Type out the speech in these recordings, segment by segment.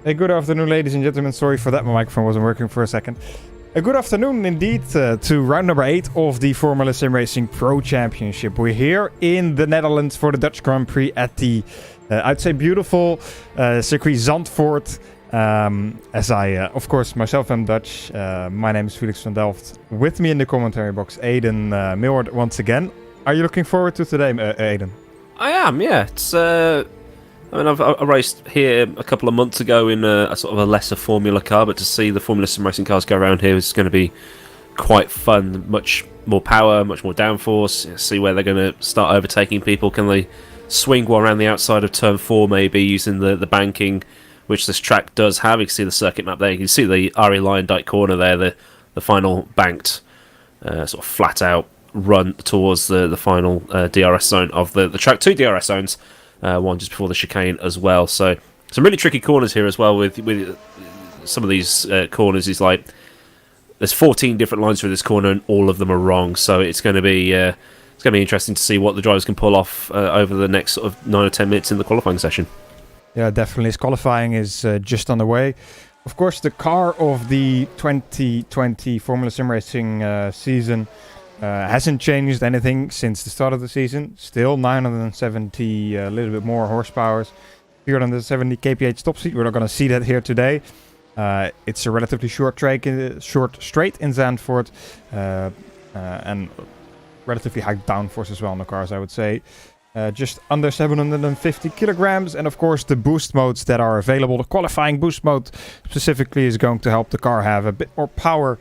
Hey, good afternoon, ladies and gentlemen. Sorry for that, my microphone wasn't working for a second. A good afternoon indeed to round number 8 of the Formula Sim Racing Pro Championship. We're here in the Netherlands for the Dutch Grand Prix at the, I'd say, beautiful circuit Zandvoort. As I, of course, myself am Dutch. My name is Felix from Delft. With me in the commentary box, Aidan Millward once again. Are you looking forward to today, Aidan? I am, yeah. It's I raced here a couple of months ago in a sort of a lesser Formula car, but to see the Formula Sim Racing cars go around here is going to be quite fun. Much more power, much more downforce. See where they're going to start overtaking people. Can they swing one around the outside of turn 4 maybe using the banking, which this track does have. You can see the circuit map there. You can see the RE Lyondike corner there, the final banked sort of flat out run towards the final DRS zone of the track. 2 DRS zones. One just before the chicane as well. So some really tricky corners here as well. With some of these corners, is like there's 14 different lines through this corner, and all of them are wrong. So it's going to be interesting to see what the drivers can pull off over the next sort of 9 or 10 minutes in the qualifying session. Yeah, definitely. As qualifying is just on the way. Of course, the car of the 2020 Formula Sim Racing season hasn't changed anything since the start of the season. Still 970, a little bit more horsepower, 370 kph top speed. We're not going to see that here today. It's a relatively short straight in Zandvoort, and relatively high downforce as well on the cars, I would say. Just under 750 kilograms, and of course the boost modes that are available. The qualifying boost mode specifically is going to help the car have a bit more power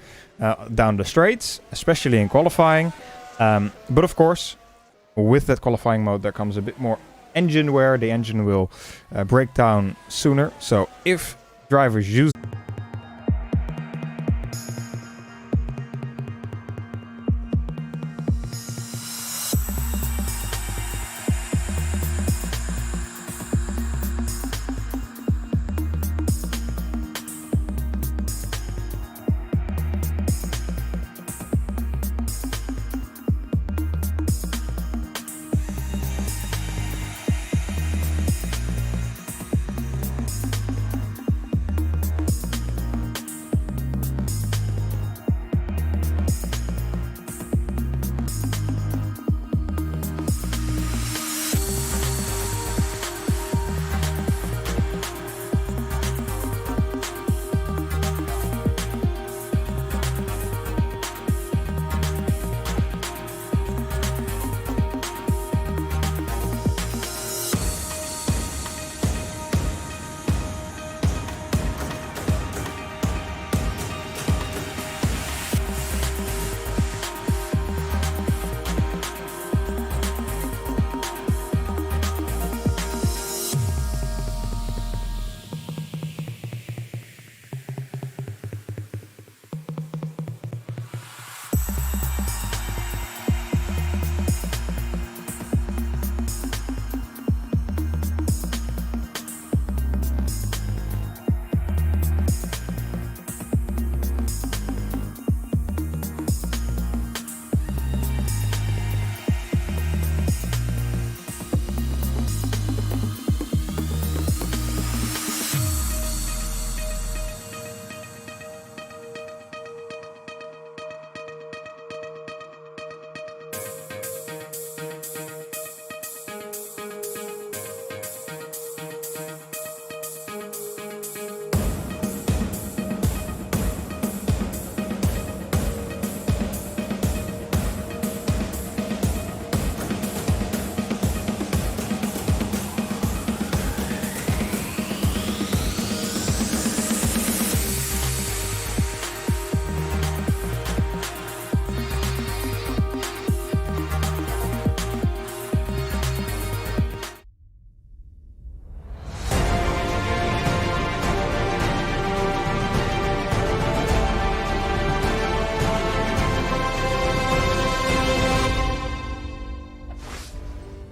down the straights, especially in qualifying. But of course, with that qualifying mode, there comes a bit more engine wear. The engine will break down sooner. So if drivers use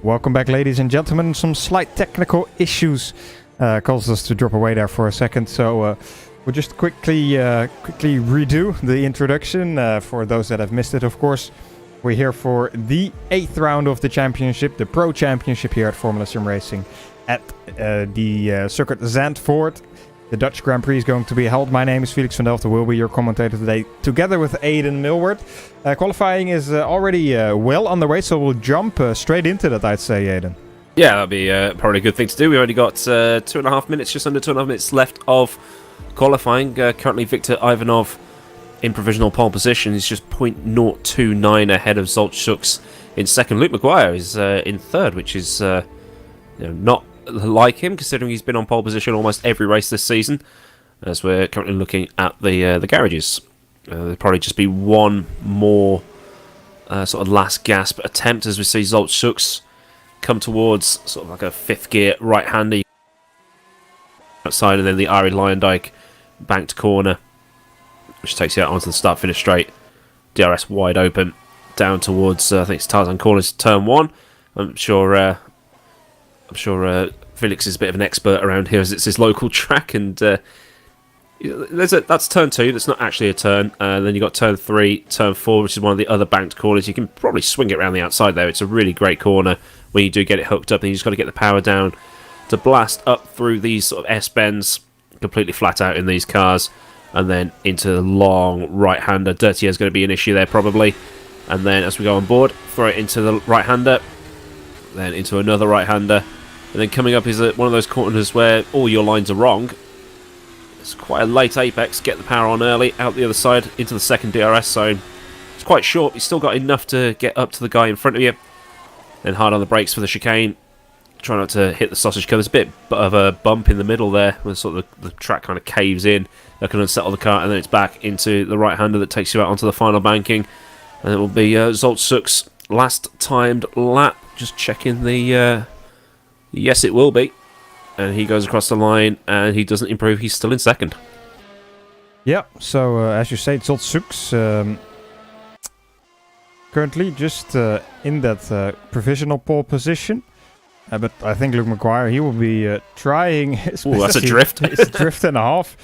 Welcome back, ladies and gentlemen. Some slight technical issues caused us to drop away there for a second, so we'll just quickly redo the introduction for those that have missed it, of course. We're here for the 8th round of the championship, the Pro Championship here at Formula Sim Racing at the circuit Zandvoort. The Dutch Grand Prix is going to be held. My name is Felix van Delft. I will be your commentator today, together with Aidan Millward. Qualifying is already well on the way, so we'll jump straight into that, I'd say, Aidan. Yeah, that'd be probably a good thing to do. We've only got 2.5 minutes, just under 2.5 minutes left of qualifying. Currently, Viktor Ivanov in provisional pole position. He's just 0.029 ahead of Zoltschuk's in second. Luke Mcguire is in third, which is not like him, considering he's been on pole position almost every race this season, as we're currently looking at the garages. There'll probably just be one more sort of last gasp attempt as we see Zoltschuk's come towards sort of like a fifth gear right-hander outside, and then the Ari Lyondijk banked corner, which takes you out onto the start-finish straight. DRS wide open down towards I think it's Tarzan Corners, turn 1. I'm sure Felix is a bit of an expert around here, as it's his local track, and that's turn 2. That's not actually a turn. Then you got turn 3, turn 4, which is one of the other banked corners. You can probably swing it around the outside there. It's a really great corner when you do get it hooked up, and you just got to get the power down to blast up through these sort of S-bends, completely flat out in these cars, and then into the long right-hander. Dirty Air is going to be an issue there probably, and then as we go on board, throw it into the right-hander, then into another right-hander. And then coming up is one of those corners where all your lines are wrong. It's quite a late apex. Get the power on early, out the other side, into the second DRS zone. It's quite short. You've still got enough to get up to the guy in front of you. Then hard on the brakes for the chicane. Try not to hit the sausage curve. There's a bit of a bump in the middle there, where sort of the track kind of caves in. That can unsettle the car, and then it's back into the right-hander that takes you out onto the final banking. And it will be Zoltschuk's last timed lap. Just checking the... Yes, it will be. And he goes across the line, and he doesn't improve. He's still in second. Yeah, so as you say, Zoltschuk's currently just in that provisional pole position. But I think Luke Mcguire, he will be trying his best. That's a drift. It's a drift and a half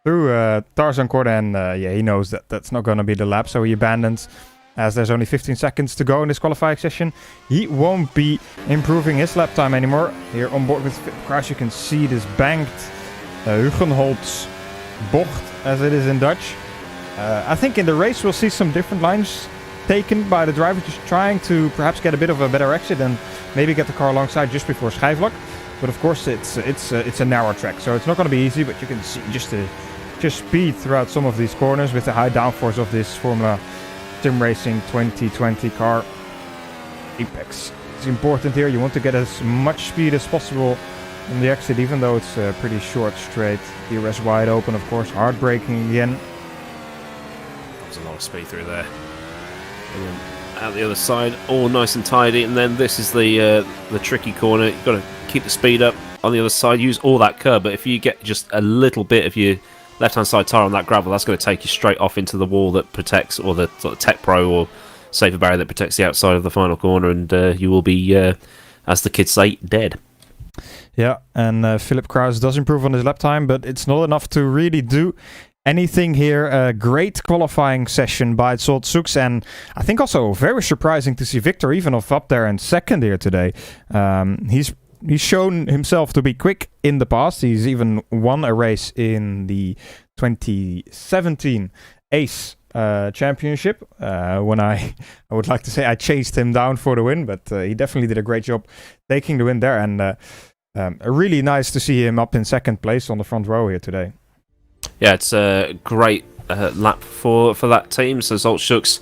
through Tarzan Corner, and he knows that that's not going to be the lap, so he abandons. As there's only 15 seconds to go in this qualifying session, he won't be improving his lap time anymore. Here on board with Phillip Kraus, you can see this banked Hugenholz bocht, as it is in Dutch. I think in the race we'll see some different lines taken by the driver, just trying to perhaps get a bit of a better exit and maybe get the car alongside just before Schijfvlak. But of course it's a narrow track, so it's not going to be easy. But you can see just speed throughout some of these corners with the high downforce of this Formula Sim Racing 2020 car. Apex is important here. You want to get as much speed as possible on the exit, even though it's a pretty short straight. DRS wide open, of course. Hard braking again. There's a lot of speed through there. And then out the other side, all nice and tidy. And then this is the tricky corner. You've got to keep the speed up on the other side. Use all that curb, but if you get just a little bit of your left-hand side tyre on that gravel, that's going to take you straight off into the wall that protects, or the sort of Tech Pro or safer barrier that protects the outside of the final corner, and you will be, as the kids say, dead. Yeah, and Phillip Kraus does improve on his lap time, but it's not enough to really do anything here. A great qualifying session by Zoltschuk's, and I think also very surprising to see Viktor Ivanov up there in second here today. He's shown himself to be quick in the past. He's even won a race in the 2017 ACE Championship. When I would like to say I chased him down for the win, but he definitely did a great job taking the win there. And really nice to see him up in second place on the front row here today. Yeah, it's a great lap for that team. So Zoltschuk's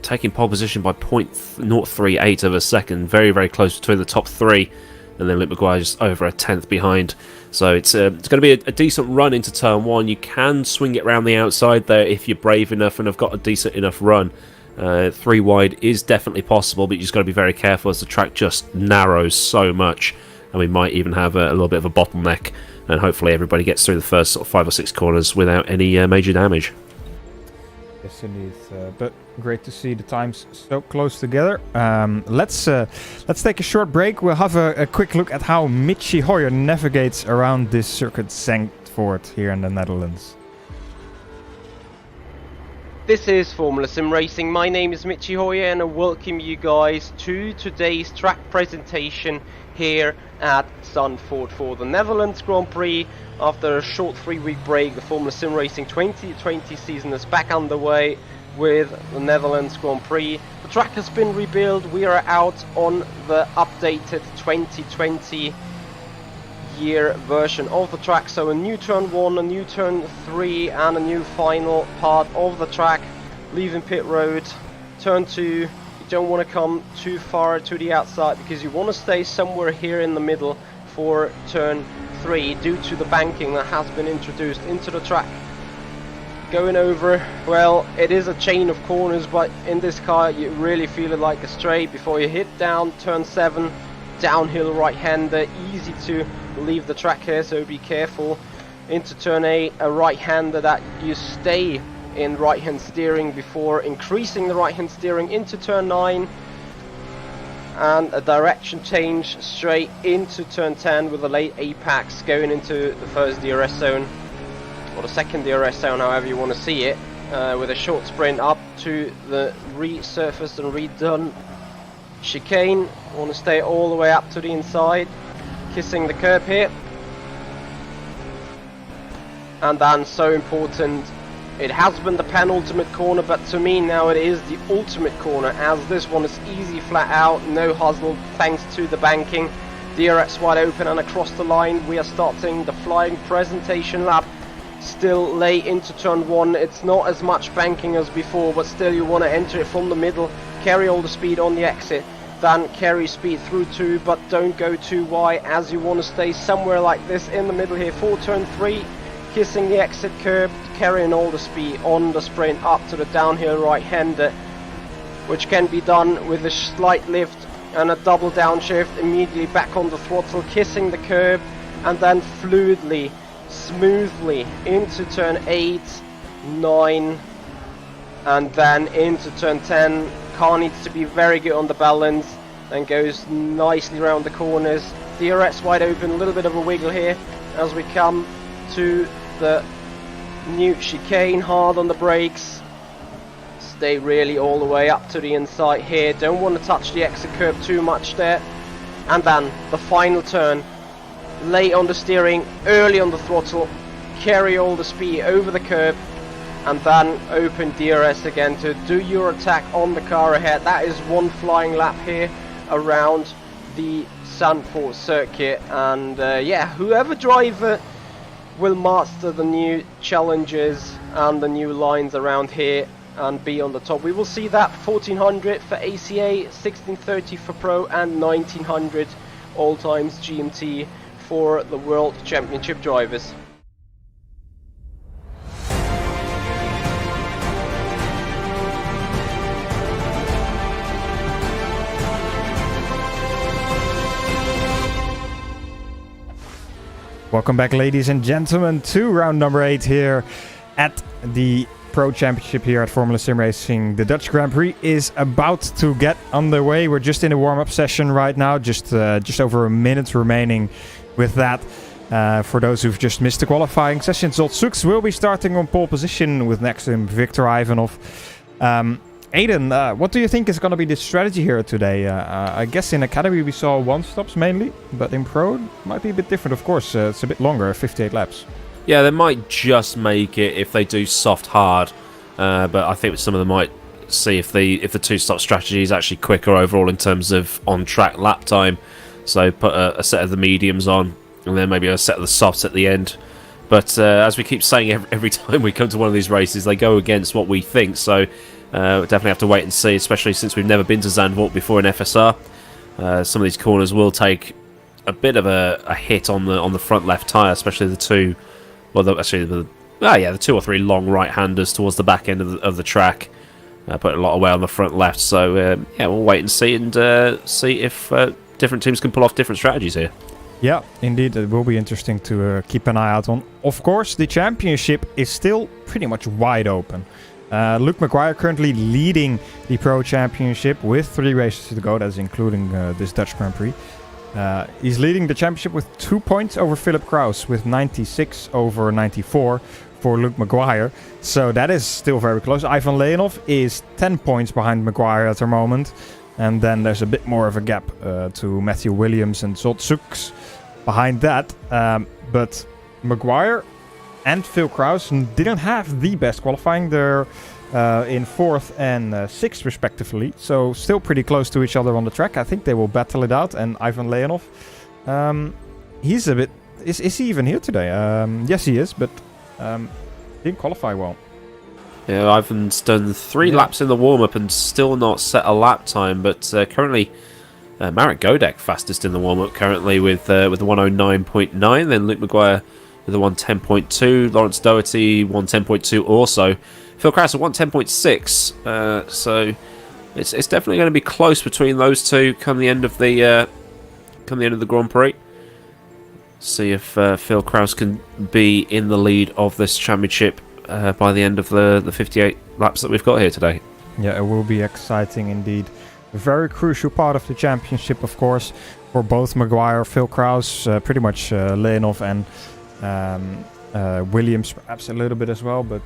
taking pole position by 0.038 of a second. Very, very close between the top three. And then Luke Mcguire just over a tenth behind. So it's going to be a decent run into turn 1. You can swing it around the outside there if you're brave enough and have got a decent enough run. 3 wide is definitely possible, but you just got to be very careful as the track just narrows so much. And we might even have a little bit of a bottleneck. And hopefully everybody gets through the first sort of 5 or 6 corners without any major damage. Yes, indeed. But great to see the times so close together. Let's take a short break. We'll have a quick look at how Mcguire navigates around this circuit Zandvoort here in the Netherlands. This is Formula Sim Racing. My name is Mcguire and I welcome you guys to today's track presentation here at Zandvoort for the Netherlands Grand Prix. After a short 3-week break, the Formula Sim Racing 2020 season is back underway with the Netherlands Grand Prix. The track has been rebuilt. We are out on the updated 2020 year version of the track, so a new turn 1, a new turn 3 and a new final part of the track. Leaving pit road, turn 2, you don't want to come too far to the outside because you want to stay somewhere here in the middle for turn 3 due to the banking that has been introduced into the track. Going over, well, it is a chain of corners, but in this car you really feel it like a straight before you hit down turn 7, downhill right-hander, easy to leave the track here, so be careful. Into turn 8, a right-hander that you stay in right-hand steering before increasing the right-hand steering into turn 9, and a direction change straight into turn 10 with a late apex going into the first DRS zone, or the second DRS zone, however you want to see it, with a short sprint up to the resurfaced and redone chicane. Want to stay all the way up to the inside, kissing the curb here. And then, so important, it has been the penultimate corner, but to me now it is the ultimate corner, as this one is easy flat out, no hustle thanks to the banking. DRS wide open and across the line. We are starting the flying presentation lap. Still late into turn 1, it's not as much banking as before, but still you want to enter it from the middle, carry all the speed on the exit, then carry speed through 2, but don't go too wide, as you want to stay somewhere like this in the middle here for turn 3, kissing the exit curb, carrying all the speed on the sprint up to the downhill right-hander, which can be done with a slight lift and a double downshift, immediately back on the throttle, kissing the curb, and then fluidly, smoothly into turn 8, 9, and then into turn 10. Car needs to be very good on the balance, then goes nicely around the corners. DRS wide open, a little bit of a wiggle here as we come to the new chicane, hard on the brakes. Stay really all the way up to the inside here, don't want to touch the exit curb too much there. And then the final turn, late on the steering, early on the throttle, carry all the speed over the curb, and then open DRS again to do your attack on the car ahead. That is one flying lap here around the Zandvoort circuit, and yeah, whoever driver will master the new challenges and the new lines around here and be on the top. We will see that 1400 for ACA, 1630 for Pro, and 1900 all times GMT for the World Championship drivers. Welcome back, ladies and gentlemen, to round number 8 here at the Pro Championship here at Formula Sim Racing. The Dutch Grand Prix is about to get underway. We're just in a warm-up session right now, just over a minute remaining with that. For those who've just missed the qualifying session, Zsolt Soeks will be starting on pole position with next to him Viktor Ivanov. Aidan, what do you think is going to be the strategy here today? I guess in Academy we saw one-stops mainly, but in Pro it might be a bit different, of course. It's a bit longer, 58 laps. Yeah, they might just make it if they do soft hard, but I think some of them might see if the two-stop strategy is actually quicker overall in terms of on-track lap time. So put a set of the mediums on, and then maybe a set of the softs at the end. But as we keep saying every time we come to one of these races, they go against what we think, so we'll definitely have to wait and see, especially since we've never been to Zandvoort before in FSR. Some of these corners will take a bit of a hit on the front left tyre, especially the two, well, the 2 or 3 long right-handers towards the back end of the track. Put a lot of weight on the front left, so yeah, we'll wait and see if different teams can pull off different strategies here. Yeah, indeed, it will be interesting to keep an eye out on. Of course, the championship is still pretty much wide open. Luke Mcguire currently leading the Pro Championship with 3 races to go. That's including this Dutch Grand Prix. He's leading the championship with 2 points over Phillip Kraus, with 96 over 94 for Luke Mcguire. So that is still very close. Ivan Leonov is 10 points behind Mcguire at the moment. And then there's a bit more of a gap to Matthew Williams and Zsolt Sukks behind that. But Mcguire and Phil Kraus didn't have the best qualifying. They're in 4th and 6th respectively, so still pretty close to each other on the track. I think they will battle it out. And Ivan Leonov, he's a bit... Is he even here today? Yes, he is, but didn't qualify well. Yeah, Ivan's done 3 laps in the warm-up and still not set a lap time, but currently Marek Godek fastest in the warm-up currently with the 109.9, then Luke Mcguire with the 110.2, Lawrence Doherty 110.2 also. Phil Kraus at 110.6, so it's definitely going to be close between those two come the end of the Grand Prix. See if Phil Kraus can be in the lead of this championship by the end of the 58 laps that we've got here today. Yeah, it will be exciting indeed. A very crucial part of the championship, of course, for both Mcguire, Phil Kraus, pretty much Leonov and Williams, perhaps a little bit as well, but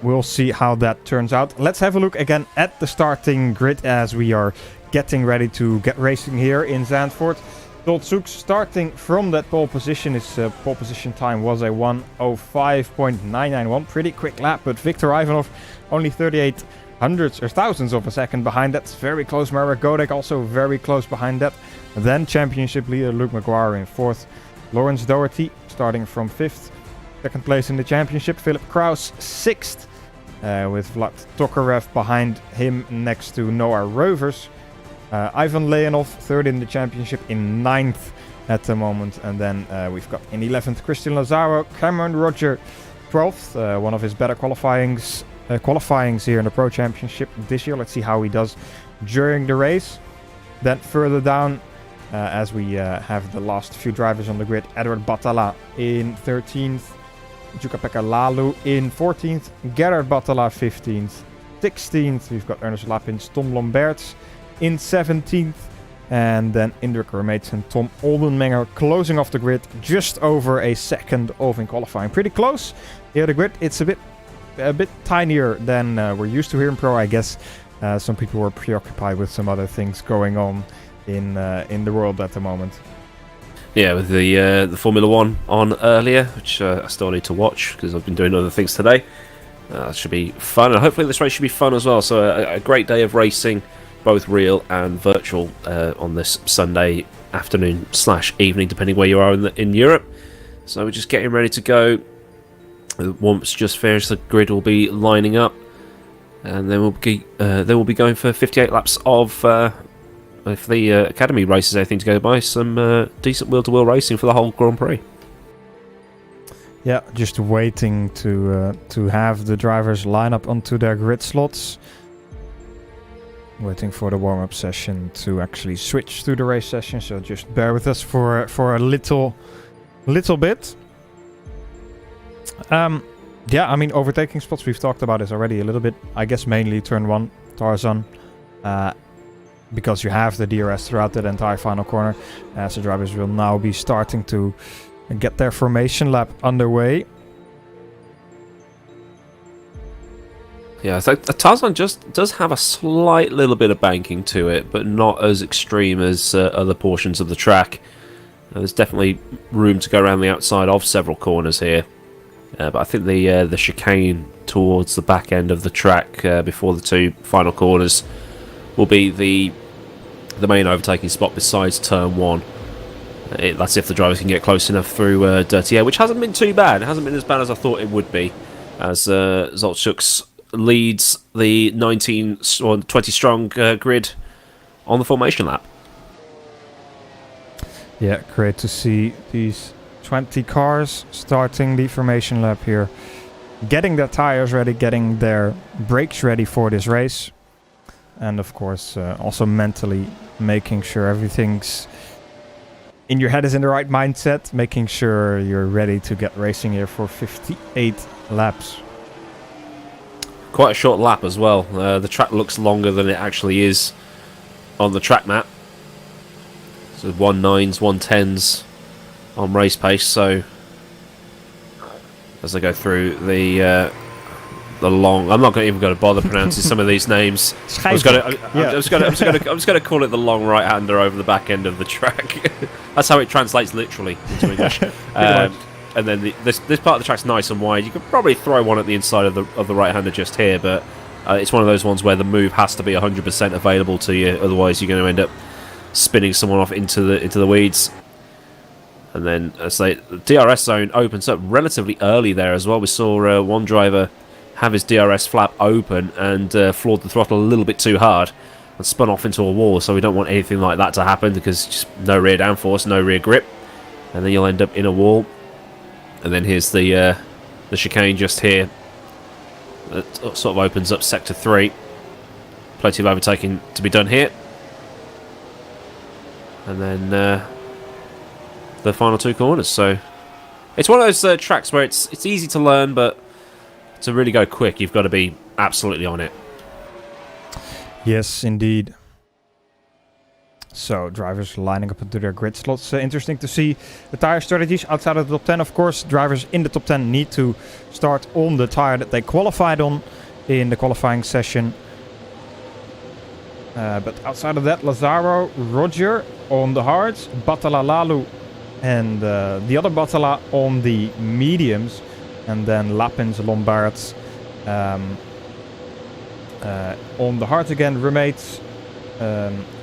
we'll see how that turns out. Let's have a look again at the starting grid as we are getting ready to get racing here in Zandvoort. Zsolt Sukks starting from that pole position. His pole position time was a 1:05.991. Pretty quick lap, but Viktor Ivanov only 38 hundredths or thousandths of a second behind. That's very close. Marek Godek also very close behind that. Then championship leader Luke Mcguire in 4th. Lawrence Doherty starting from 5th. 2nd place in the championship. Phillip Kraus 6th. With Vlad Tokarev behind him next to Noah Rovers. Ivan Leonov 3rd in the championship, in 9th at the moment. And then we've got in 11th Christian Lazaro, Cameron Roger 12th. One of his better qualifyings here in the Pro Championship this year. Let's see how he does during the race. Then further down, as we have the last few drivers on the grid, Edward Batala in 13th. Jukka-Pekka Lalu in 14th, Gerard Batala 15th, 16th we've got Ernest Lapins, Tom Lomberts in 17th, and then Indrik Vermeets and Tom Oldenmenger closing off the grid just over a second off in qualifying. Pretty close here the grid. It's a bit tinier than we're used to here in Pro, I guess. Some people were preoccupied with some other things going on in the world at the moment. Yeah, with the Formula 1 on earlier, which I still need to watch because I've been doing other things today. That should be fun, and hopefully this race should be fun as well. So a great day of racing, both real and virtual, on this Sunday afternoon / evening, depending where you are in Europe. So we're just getting ready to go. Once just finished, the grid will be lining up, and then we'll be going for 58 laps of. If the Academy race is anything to go by, some decent wheel-to-wheel racing for the whole Grand Prix. Yeah, just waiting to have the drivers line up onto their grid slots. Waiting for the warm-up session to actually switch to the race session, so just bear with us for a little bit. Yeah, I mean, overtaking spots, we've talked about this already a little bit. I guess mainly turn 1, Tarzan. Because you have the DRS throughout that entire final corner. So drivers will now be starting to get their formation lap underway. Yeah, so Tarzan just does have a slight little bit of banking to it, but not as extreme as other portions of the track. There's definitely room to go around the outside of several corners here. But I think the chicane towards the back end of the track before the 2 final corners will be the main overtaking spot besides turn 1. That's if the drivers can get close enough through dirty air, which hasn't been too bad. It hasn't been as bad as I thought it would be, as Zsolt Sukks leads the 19 or 20 strong grid on the formation lap. Yeah, great to see these 20 cars starting the formation lap here, getting their tires ready, getting their brakes ready for this race. And of course, also mentally making sure everything's in your head is in the right mindset, making sure you're ready to get racing here for 58 laps. quite a short lap as well. The track looks longer than it actually is on the track map. So 1.9s, 1.10s on race pace. So as I go through the long, I'm not even going to bother pronouncing some of these names. I'm just going to call it the long right-hander over the back end of the track. That's how it translates literally into English. And then this part of the track's nice and wide. You could probably throw one at the inside of the right-hander just here, but it's one of those ones where the move has to be 100% available to you. Otherwise, you're going to end up spinning someone off into the weeds. And then, as the DRS zone opens up relatively early there as well. We saw one driver have his DRS flap open and floored the throttle a little bit too hard and spun off into a wall. So we don't want anything like that to happen, because just no rear downforce, no rear grip, and then you'll end up in a wall. And then here's the chicane just here. That sort of opens up sector 3. Plenty of overtaking to be done here. And then the final 2 corners. So it's one of those tracks where it's easy to learn, but to really go quick, you've got to be absolutely on it. Yes, indeed. So, drivers lining up into their grid slots. Interesting to see the tire strategies outside of the top 10. Of course, drivers in the top 10 need to start on the tire that they qualified on in the qualifying session. But outside of that, Lazaro, Roger on the hards, Batala Lalu and the other Batala on the mediums. And then Lapins, Lombards on the hards again, Remates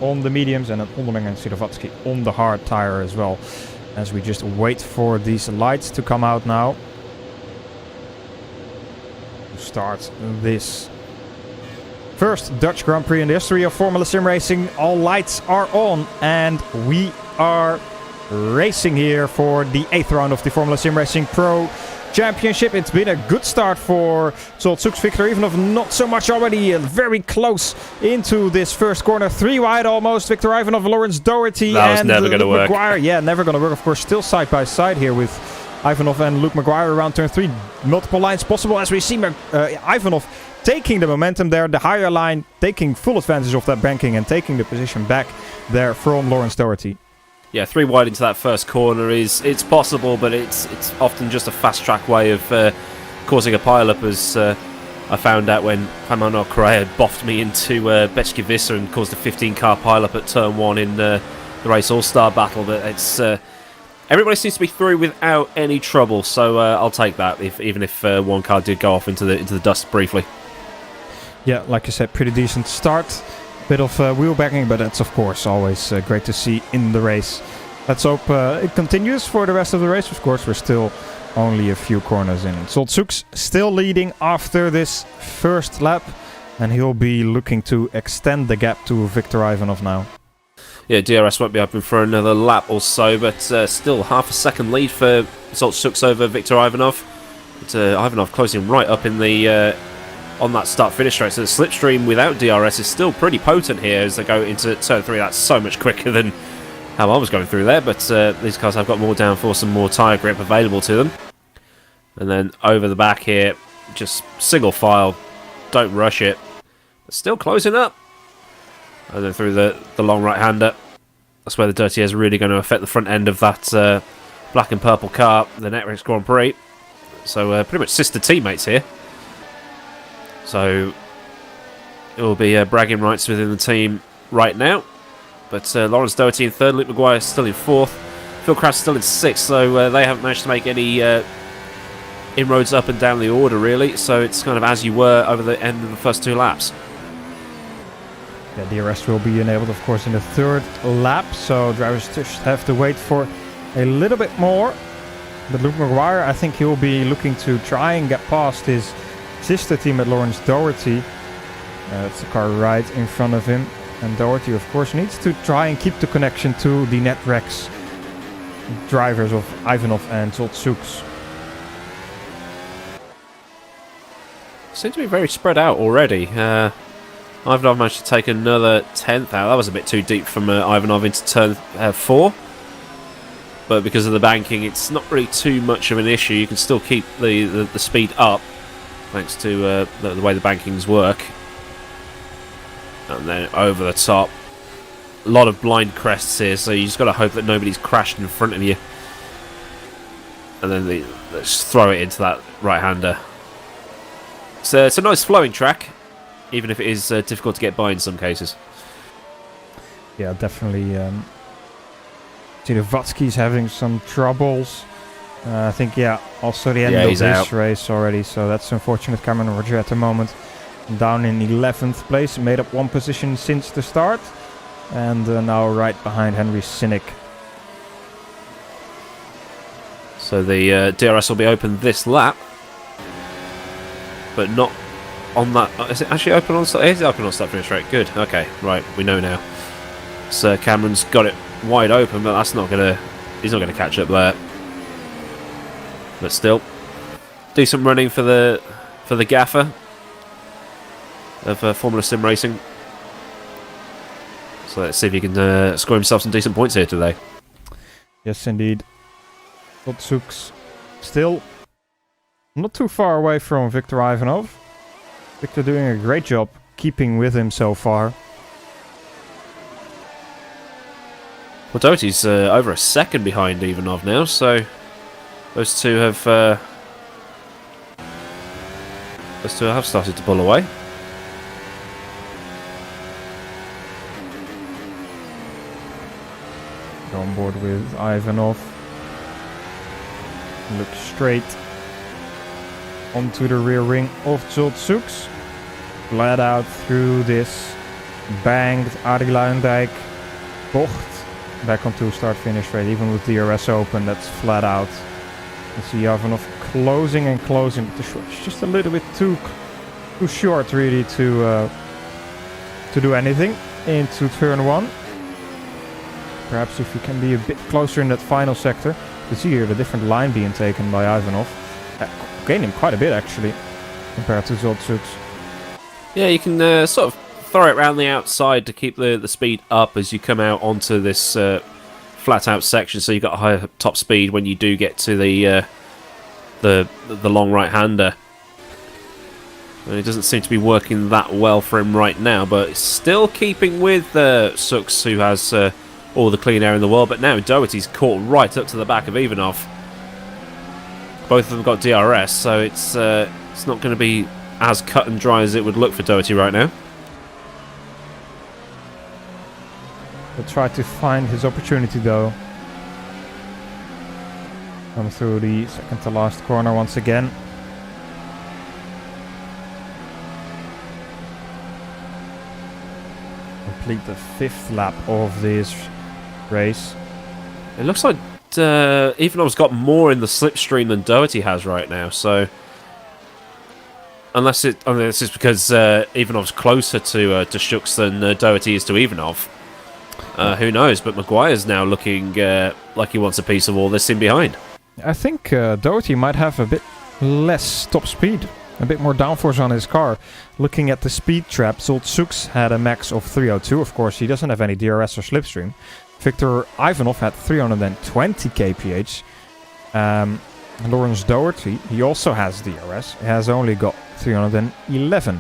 on the mediums, and then Onderling and Sirovatsky on the hard tire as well. As we just wait for these lights to come out now. To start this first Dutch Grand Prix in the history of Formula Sim Racing. All lights are on and we are racing here for the 8th round of the Formula Sim Racing Pro Championship. It's been a good start for Zoltzouk's Viktor Ivanov, not so much already, very close into this first corner, 3 wide almost. Viktor Ivanov, Lawrence Doherty, that was and never going to work. Mcguire. Yeah, never going to work, of course, still side by side here with Ivanov and Luke Mcguire around turn 3. Multiple lines possible as we see Ivanov taking the momentum there, the higher line, taking full advantage of that banking and taking the position back there from Lawrence Doherty. Yeah, 3 wide into that first corner it's possible, but it's often just a fast track way of causing a pile-up, as I found out when Ramon Correa boffed me into Bečki Visa and caused a 15-car pile-up at turn 1 in the race All-Star battle. But it's everybody seems to be through without any trouble, so I'll take that, even if one car did go off into the dust briefly. Yeah, like I said, pretty decent start. Bit of wheel backing, but that's of course always great to see in the race. Let's hope it continues for the rest of the race. Of course, we're still only a few corners in. Zoltzouk's still leading after this first lap, and he'll be looking to extend the gap to Viktor Ivanov now. Yeah, DRS won't be open for another lap or so, but still half a second lead for Zoltzouk's over Viktor Ivanov. But, Ivanov closing right up in the on that start-finish straight. So the slipstream without DRS is still pretty potent here as they go into turn 3. That's so much quicker than how I was going through there, but these cars have got more downforce and more tyre grip available to them. And then over the back here, just single file, don't rush it. But still closing up. And then through the long right-hander. That's where the Dirty Air is really going to affect the front end of that black and purple car, the Netflix Grand Prix. So pretty much sister teammates here. So it will be bragging rights within the team right now. But Lawrence Doherty in 3rd, Luke Mcguire still in 4th, Phil Kraus still in 6th, so they haven't managed to make any inroads up and down the order really, so it's kind of as you were over the end of the first 2 laps. Yeah, DRS will be enabled of course in the 3rd lap, so drivers just have to wait for a little bit more. But Luke Mcguire, I think he'll be looking to try and get past his sister team at Lawrence Doherty. It's the car right in front of him, and Doherty of course needs to try and keep the connection to the Netrex drivers of Ivanov and Zoltzouk's. Seems to be very spread out already. Ivanov managed to take another 10th out. That was a bit too deep from Ivanov into turn 4. But because of the banking, it's not really too much of an issue. You can still keep the speed up. thanks to the way the bankings work. And then over the top. A lot of blind crests here, so you just got to hope that nobody's crashed in front of you. And then they just throw it into that right-hander. So it's a nice flowing track, even if it is difficult to get by in some cases. Yeah, definitely. See, the Vatsky's having some troubles. I think, also the end of this out. race already, so that's unfortunate. Cameron Roger at the moment down in 11th place, made up one position since the start. And now right behind Henry Sinnick. So the DRS will be open this lap, but not on that. Is it actually open on start? It is open on start finish, right? Good. Okay, right. We know now. So Cameron's got it wide open, but that's not gonna. He's not gonna catch up there. But still, decent running for the gaffer of Formula Sim Racing. So let's see if he can score himself some decent points here today. Yes, indeed. Tsuks still not too far away from Viktor Ivanov. Viktor doing a great job keeping with him so far. Well, Doty's over a second behind Ivanov now, so those two have started to pull away. On board with Ivanov. Look straight onto the rear wing of Tsuks. Flat out through this banged Arie Luijendijk bocht. Back onto start-finish straight, even with DRS open, that's flat out. You see Ivanov closing and closing, but the short is just a little bit too short really to do anything into turn 1. Perhaps if you can be a bit closer in that final sector. You see here the different line being taken by Ivanov. Gained him quite a bit actually, compared to Zoltsuks. Yeah, you can sort of throw it around the outside to keep the speed up as you come out onto this flat out section, so you've got a higher top speed when you do get to the long right-hander. And it doesn't seem to be working that well for him right now, but it's still keeping with Sooks, who has all the clean air in the world. But now Doherty's caught right up to the back of Ivanov. Both of them got DRS, so it's not going to be as cut and dry as it would look for Doherty right now. He'll try to find his opportunity though. Come through the second to last corner once again. Complete the 5th lap of this race. It looks like Ivanov's got more in the slipstream than Doherty has right now, so unless it's because Ivanov's closer to Schuks than Doherty is to Ivanov. Who knows? But Mcguire's now looking like he wants a piece of all this in behind. I think Doherty might have a bit less top speed, a bit more downforce on his car. Looking at the speed trap, Zoltsuks had a max of 302. Of course, he doesn't have any DRS or slipstream. Viktor Ivanov had 320 kph. Lawrence Doherty, he also has DRS. He has only got 311.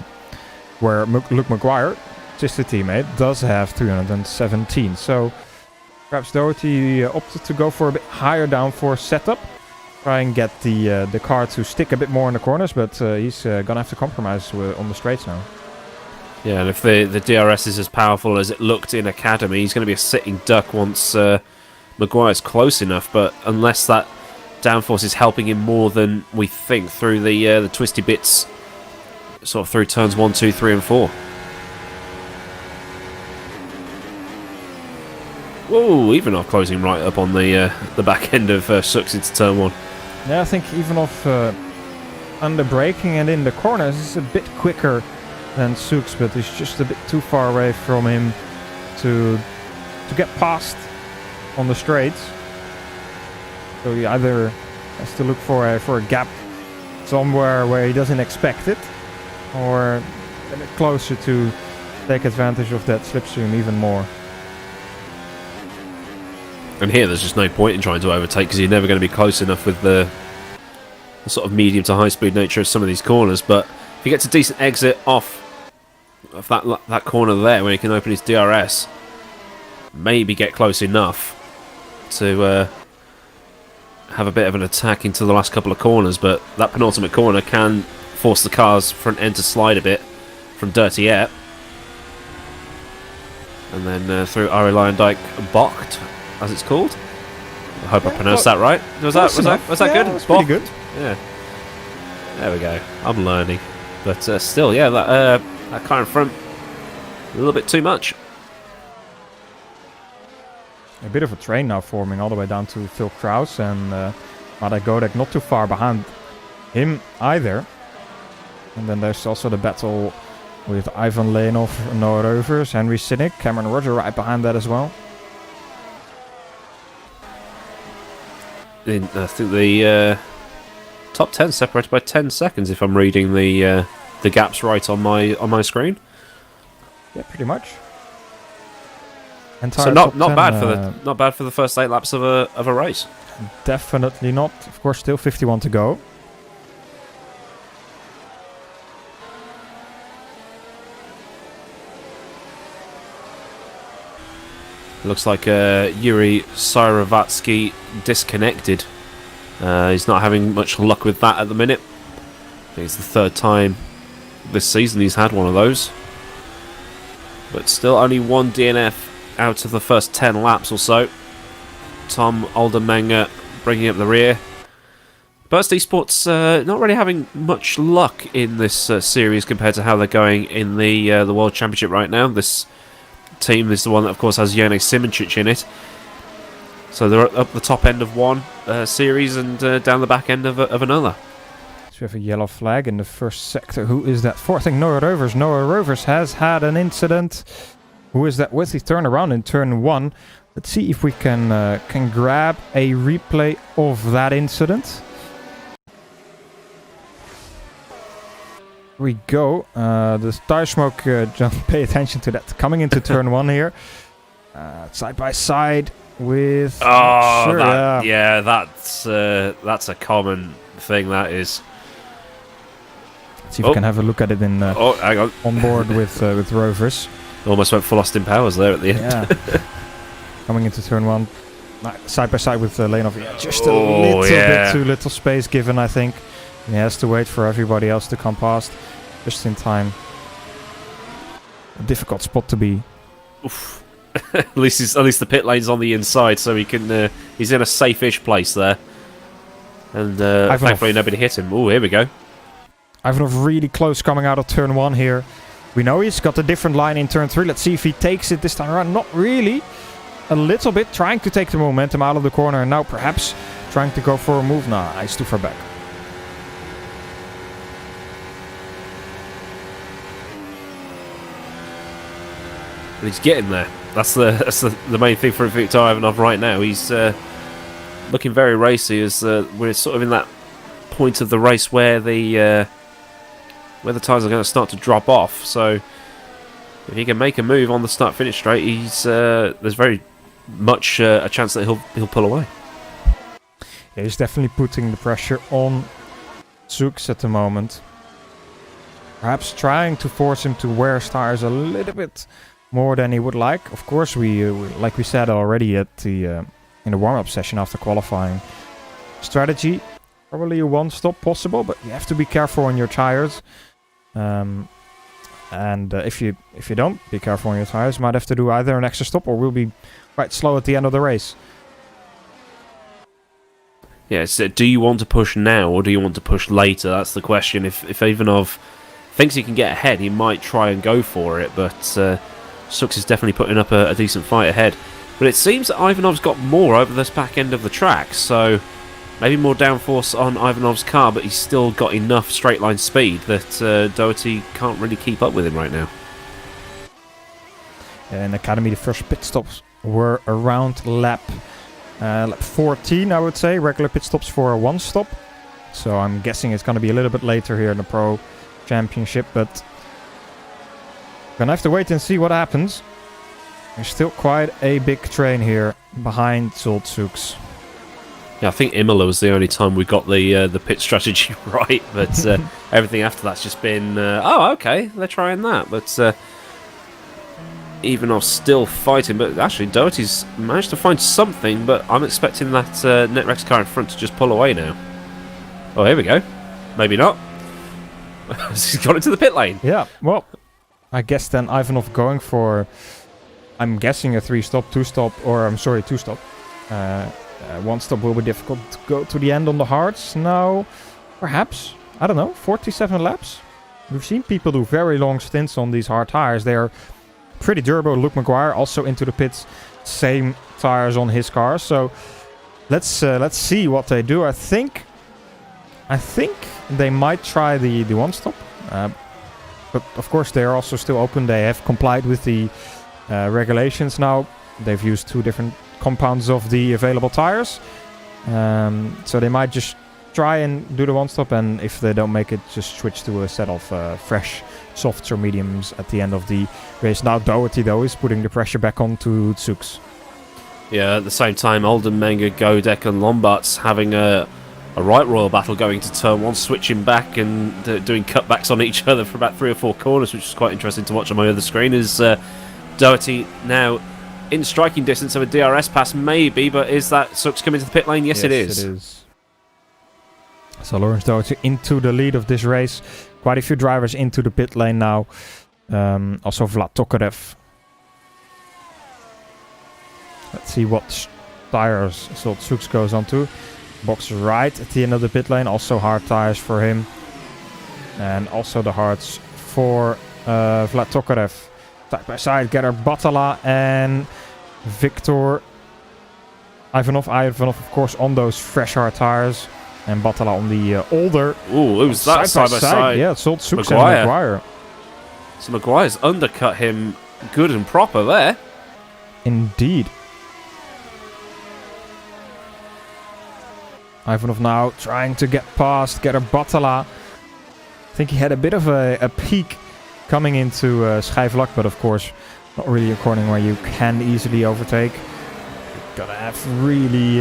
Where Luke Mcguire, just a teammate, does have 317. So perhaps Doherty opted to go for a bit higher downforce setup. Try and get the car to stick a bit more in the corners, but he's going to have to compromise on the straights now. Yeah, and if the DRS is as powerful as it looked in Academy, he's going to be a sitting duck once Mcguire's close enough. But unless that downforce is helping him more than we think through the twisty bits, sort of through turns 1, 2, 3 and 4. Whoa, Ivanov closing right up on the back end of Sooks into turn 1. Yeah, I think Ivanov under braking and in the corners is a bit quicker than Sooks, but he's just a bit too far away from him to get past on the straights. So he either has to look for a gap somewhere where he doesn't expect it, or a bit closer to take advantage of that slipstream even more. And here there's just no point in trying to overtake because you're never going to be close enough with the the sort of medium to high speed nature of some of these corners. But if he gets a decent exit off of that corner there, where he can open his DRS, maybe get close enough to have a bit of an attack into the last couple of corners. But that penultimate corner can force the car's front end to slide a bit from dirty air. And then through Ari Lyondijk Bocht, as it's called. I hope I pronounced that right. Was that good? That was pretty good. Yeah. There we go. I'm learning. But still, yeah, that car in front, a little bit too much. A bit of a train now forming all the way down to Phillip Kraus, and Madej Godek not too far behind him either. And then there's also the battle with Ivan Leonov, Noah Rovers, Henry Sinnick, Cameron Roger right behind that as well. I think the top 10 separated by 10 seconds, if I'm reading the gaps right on my screen. Yeah, pretty much. So not bad for the first 8 laps of a race. Definitely not. Of course, still 51 to go. Looks like Yuri Syravatsky disconnected. He's not having much luck with that at the minute. I think it's the 3rd time this season he's had one of those. But still only 1 DNF out of the first 10 laps or so. Tom Aldermenger bringing up the rear. Burst Esports not really having much luck in this series compared to how they're going in the World Championship right now. This team is the one that, of course, has Jene Simoncic in it. So they're up the top end of one series and down the back end of another. So we have a yellow flag in the first sector. Who is that for? I think Noah Rovers. Noah Rovers has had an incident. Who is that with? He turned around in turn 1. Let's see if we can grab a replay of that incident. Here we go. The tire smoke, John, pay attention to that. Coming into turn 1 here. Side by side with... that's a common thing, that is. Let's see if we can have a look at it in hang on. on board with Rovers. Almost went full Austin Powers there at the end. Yeah. Coming into turn 1. Side by side with Leonov. Yeah, just a little bit too little space given, I think. He has to wait for everybody else to come past just in time. A difficult spot to be. Oof. at least the pit lane's on the inside, so he can. He's in a safe-ish place there, and thankfully nobody hit him. Oh, here we go. Ivanov really close coming out of turn 1 here. We know he's got a different line in turn 3. Let's see if he takes it this time around. Not really. A little bit trying to take the momentum out of the corner, and now perhaps trying to go for a move. Nah, he's too far back. But he's getting there. That's the main thing for Viktor Ivanov right now. He's looking very racy as we're sort of in that point of the race where the tyres are going to start to drop off. So if he can make a move on the start-finish straight, there's very much a chance that he'll pull away. Yeah, he's definitely putting the pressure on Zooks at the moment. Perhaps trying to force him to wear his tires a little bit more than he would like. Of course, we like we said already at the in the warm-up session after qualifying, strategy probably a one-stop possible, but you have to be careful on your tires. And if you don't be careful on your tires, you might have to do either an extra stop or will be quite slow at the end of the race. Yeah, so do you want to push now or do you want to push later? That's the question. If Ivanov thinks he can get ahead, he might try and go for it, but Sux is definitely putting up a decent fight ahead. But it seems that Ivanov's got more over this back end of the track, so maybe more downforce on Ivanov's car, but he's still got enough straight line speed that Doherty can't really keep up with him right now. In Academy, the first pit stops were around lap 14, I would say. Regular pit stops for a one-stop. So I'm guessing it's going to be a little bit later here in the Pro Championship, but gonna have to wait and see what happens. There's still quite a big train here behind Zoltzuks. Yeah, I think Imola was the only time we got the pit strategy right, but everything after that's just been, oh, okay, they're trying that. But Ivanov still fighting, but actually Doherty's managed to find something, but I'm expecting that Netrex car in front to just pull away now. Oh, here we go. Maybe not. He's got into the pit lane. Yeah, well, I guess then Ivanov going for, I'm guessing a 3-stop, 2-stop, or I'm sorry, 2-stop. 1-stop will be difficult to go to the end on the hards. Now, perhaps, I don't know, 47 laps. We've seen people do very long stints on these hard tires. They are pretty durable. Luke Mcguire also into the pits, same tires on his car. So let's see what they do. I think they might try the 1-stop, but of course they are also still open. They have complied with the regulations now. They've used 2 different compounds of the available tires, so they might just try and do the 1-stop, and if they don't make it, just switch to a set of fresh softs or mediums at the end of the race. Now Doherty though is putting the pressure back onto Tsux. Yeah, at the same time, Alden, Menga, Godek and Lombards having a right royal battle going to turn 1, switching back and doing cutbacks on each other for about 3 or 4 corners, which is quite interesting to watch on my other screen. Is Doherty now in striking distance of a DRS pass, maybe, but is that Tsux coming to the pit lane? Yes, it is. It is. So Lawrence Doherty into the lead of this race. Quite a few drivers into the pit lane now. Also Vlad Tokarev. Let's see what tires Tsux goes on to. Box right at the end of the pit lane. Also hard tires for him. And also the hards for Vlad Tokarev. Side by side, Gerard Batala and Viktor Ivanov. Ivanov, of course, on those fresh hard tires. And Batala on the older. Ooh, it was that side by side. Yeah, it's Tsux and Mcguire. So Mcguire's undercut him good and proper there. Indeed. Ivanov now trying to get past Gerard Batala. I think he had a bit of a peak coming into Schijfvlak, but of course not really a corner where you can easily overtake. You've got to have really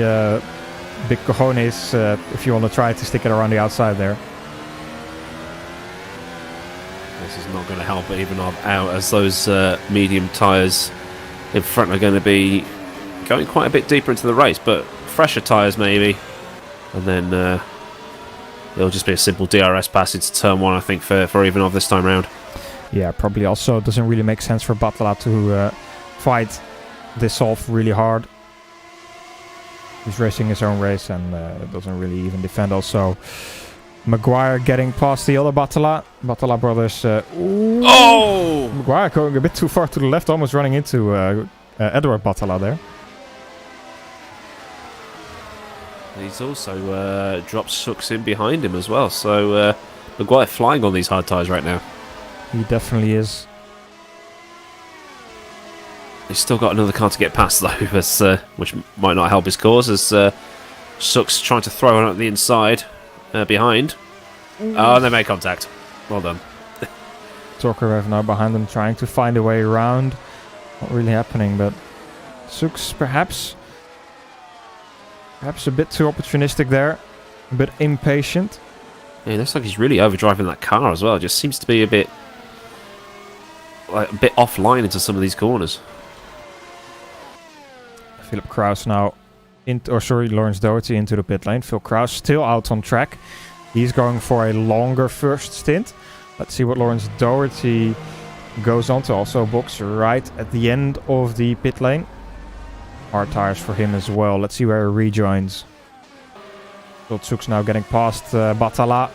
big cojones if you want to try to stick it around the outside there. This is not going to help Ivanov out, as those medium tyres in front are going to be going quite a bit deeper into the race, but fresher tyres maybe. And then it'll just be a simple DRS pass into turn 1, I think, for Ivanov this time round. Yeah, probably also doesn't really make sense for Batala to fight this off really hard. He's racing his own race and doesn't really even defend. Also, Mcguire getting past the other Batala. Batala brothers. Oh! Mcguire going a bit too far to the left, almost running into Edward Batala there. He's also dropped Tsux in behind him as well. So Mcguire flying on these hard tyres right now. He definitely is. He's still got another car to get past though, which might not help his cause, as Tsux trying to throw on at the inside behind. Oh, and they made contact. Well done. Tokarev now behind them, trying to find a way around. Not really happening, but Tsux perhaps a bit too opportunistic there. A bit impatient. Yeah, it looks like he's really overdriving that car as well. It just seems to be a bit offline into some of these corners. Phillip Kraus now, Lawrence Doherty into the pit lane. Phil Kraus still out on track. He's going for a longer first stint. Let's see what Lawrence Doherty goes on to. Also box right at the end of the pit lane. Hard tires for him as well. Let's see where he rejoins. Tsux now getting past Batala.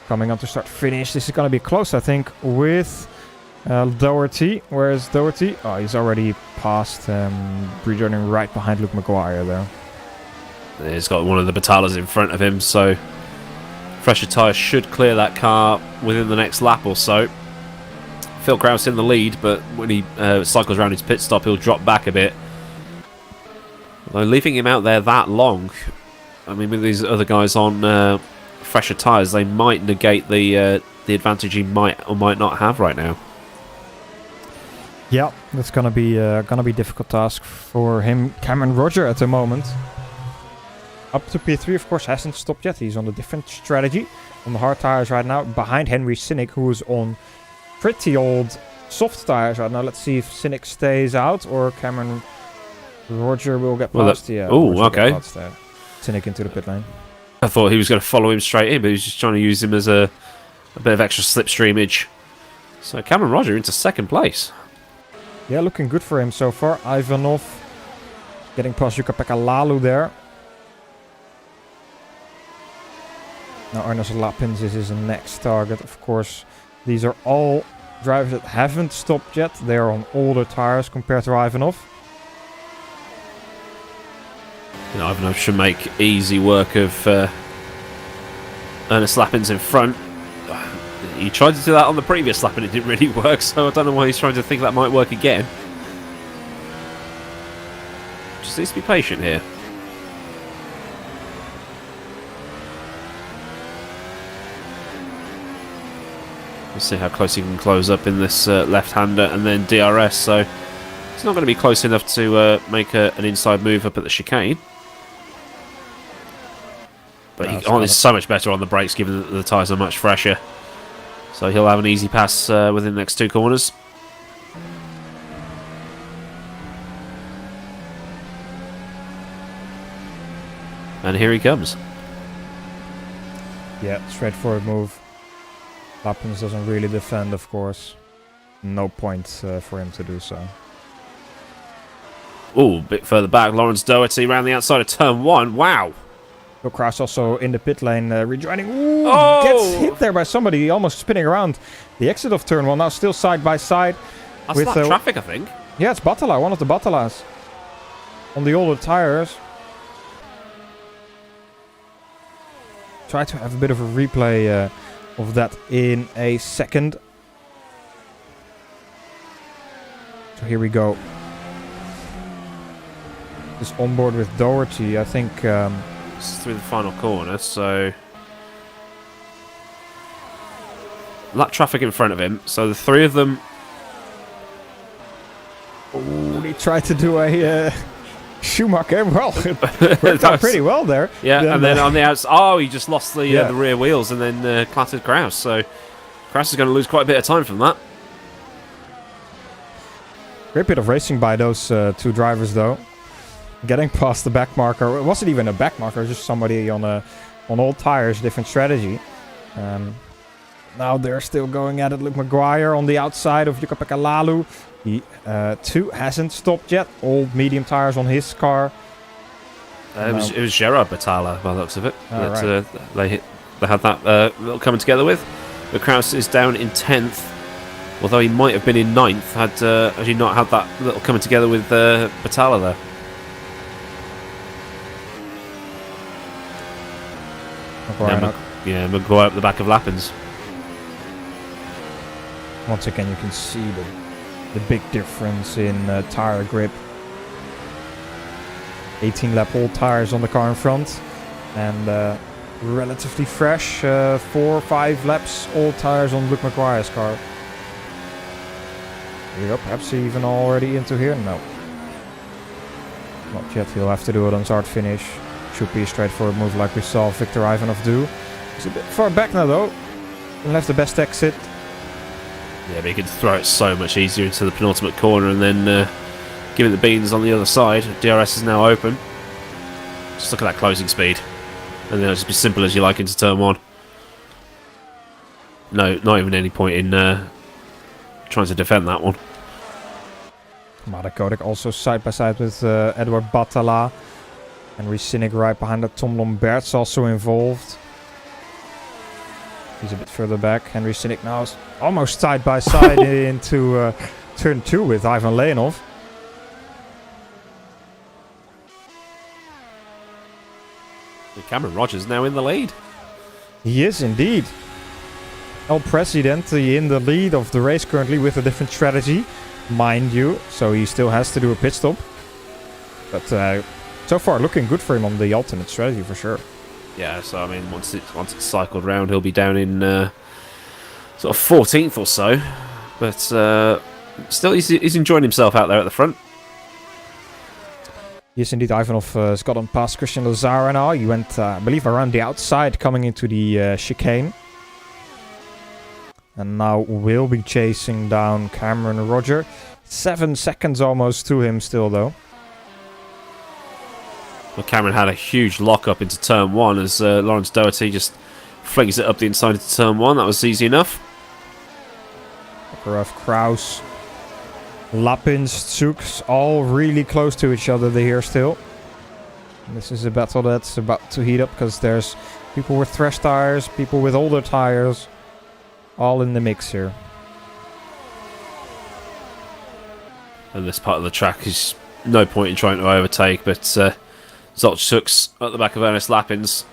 Coming on to start finish. This is going to be close, I think, with Doherty. Where is Doherty? Oh, he's already past, rejoining right behind Luke Mcguire there. He's got one of the Batalas in front of him, so fresher tyres should clear that car within the next lap or so. Phil Kraus in the lead, but when he cycles around his pit stop, he'll drop back a bit. Although leaving him out there that long, I mean, with these other guys on fresher tyres, they might negate the advantage he might or might not have right now. Yeah, that's gonna be a difficult task for him. Cameron Roger at the moment. Up to P3, of course, hasn't stopped yet. He's on a different strategy. On the hard tires right now, behind Henry Sinnick, who is on pretty old soft tires right now. Let's see if Sinnick stays out or Cameron Roger will get past. Oh, okay. Sinnick into the pit lane. I thought he was going to follow him straight in, but he was just trying to use him as a bit of extra slipstreamage. So Cameron Roger into second place. Yeah, looking good for him so far. Ivanov getting past Jukka-Pekka Lalu there. Now Arnes Lapins is his next target. Of course, these are all drivers that haven't stopped yet. They are on older tires compared to Ivanov. You know, Ivanov should make easy work of Ernest Lappins in front. He tried to do that on the previous lap and it didn't really work, so I don't know why he's trying to think that might work again. Just needs to be patient here. We'll see how close he can close up in this left-hander and then DRS, so it's not going to be close enough to make an inside move up at the chicane. But he's so much better on the brakes given that the tyres are much fresher. So he'll have an easy pass within the next two corners. And here he comes. Yeah, straightforward move. Lappins doesn't really defend, of course. No point for him to do so. Oh, a bit further back. Lawrence Doherty around the outside of turn 1. Wow. Phillip Kraus also in the pit lane, rejoining. Ooh, gets hit there by somebody, almost spinning around the exit of turn 1. Now still side by side. That's with traffic, I think. Yeah, it's Batala, one of the Batalas. On the older tires. Try to have a bit of a replay of that in a second. So here we go. This onboard with Doherty, I think... It's through the final corner, so... Lap traffic in front of him, so the three of them... Oh, he tried to do a Schumacher. Well, it worked out pretty well there. Yeah, and then on the outside... Oh, he just lost the rear wheels and then clattered Kraus, so... Kraus is going to lose quite a bit of time from that. Great bit of racing by those two drivers, though. Getting past the back marker. It wasn't even a back marker, just somebody on old tires, different strategy. Now they're still going at it. Look, Mcguire on the outside of Jukka-Pekka Lalu. He too hasn't stopped yet. Old medium tires on his car. It was Gerard Batalla by the looks of it. Right. They had that little coming together with. But Kraus is down in 10th. Although he might have been in 9th had he not had that little coming together with Batalla there. Mcguire up the back of Lappins. Once again, you can see the big difference in tire grip. 18 lap old tires on the car in front, and relatively fresh 4 or 5 laps old tires on Luke Mcguire's car. Here we go, perhaps even already into here. No, not yet. He'll have to do it on start finish. Should be a straightforward move like we saw Viktor Ivanov do. He's a bit far back now though. He'll have the best exit. Yeah, but he can throw it so much easier into the penultimate corner and then give it the beans on the other side. DRS is now open. Just look at that closing speed. And then it'll just be simple as you like into turn 1. No, not even any point in trying to defend that one. Marek Kodak also side by side with Edward Batala. Henry Sinnick right behind that. Tom Lombert's also involved. He's a bit further back. Henry Sinnick now is almost side by side into turn 2 with Ivan Leonov. Cameron Rogers now in the lead. He is indeed. El Presidente in the lead of the race currently with a different strategy, mind you. So he still has to do a pit stop. But so far looking good for him on the alternate strategy for sure. Yeah, so I mean, once it's cycled round, he'll be down in sort of 14th or so. But still, he's enjoying himself out there at the front. Yes, indeed, Ivanov has gotten past Christian Lazaro now. He went, I believe, around the outside coming into the chicane. And now will be chasing down Cameron Roger. 7 seconds almost to him still, though. Well, Cameron had a huge lock-up into turn 1 as Lawrence Doherty just flings it up the inside into turn 1. That was easy enough. Kraus, Lapins, Tsuks, all really close to each other here still. And this is a battle that's about to heat up because there's people with fresh tires, people with older tires, all in the mix here. And this part of the track is no point in trying to overtake, but Zoltsuks at the back of Ernest Lapins,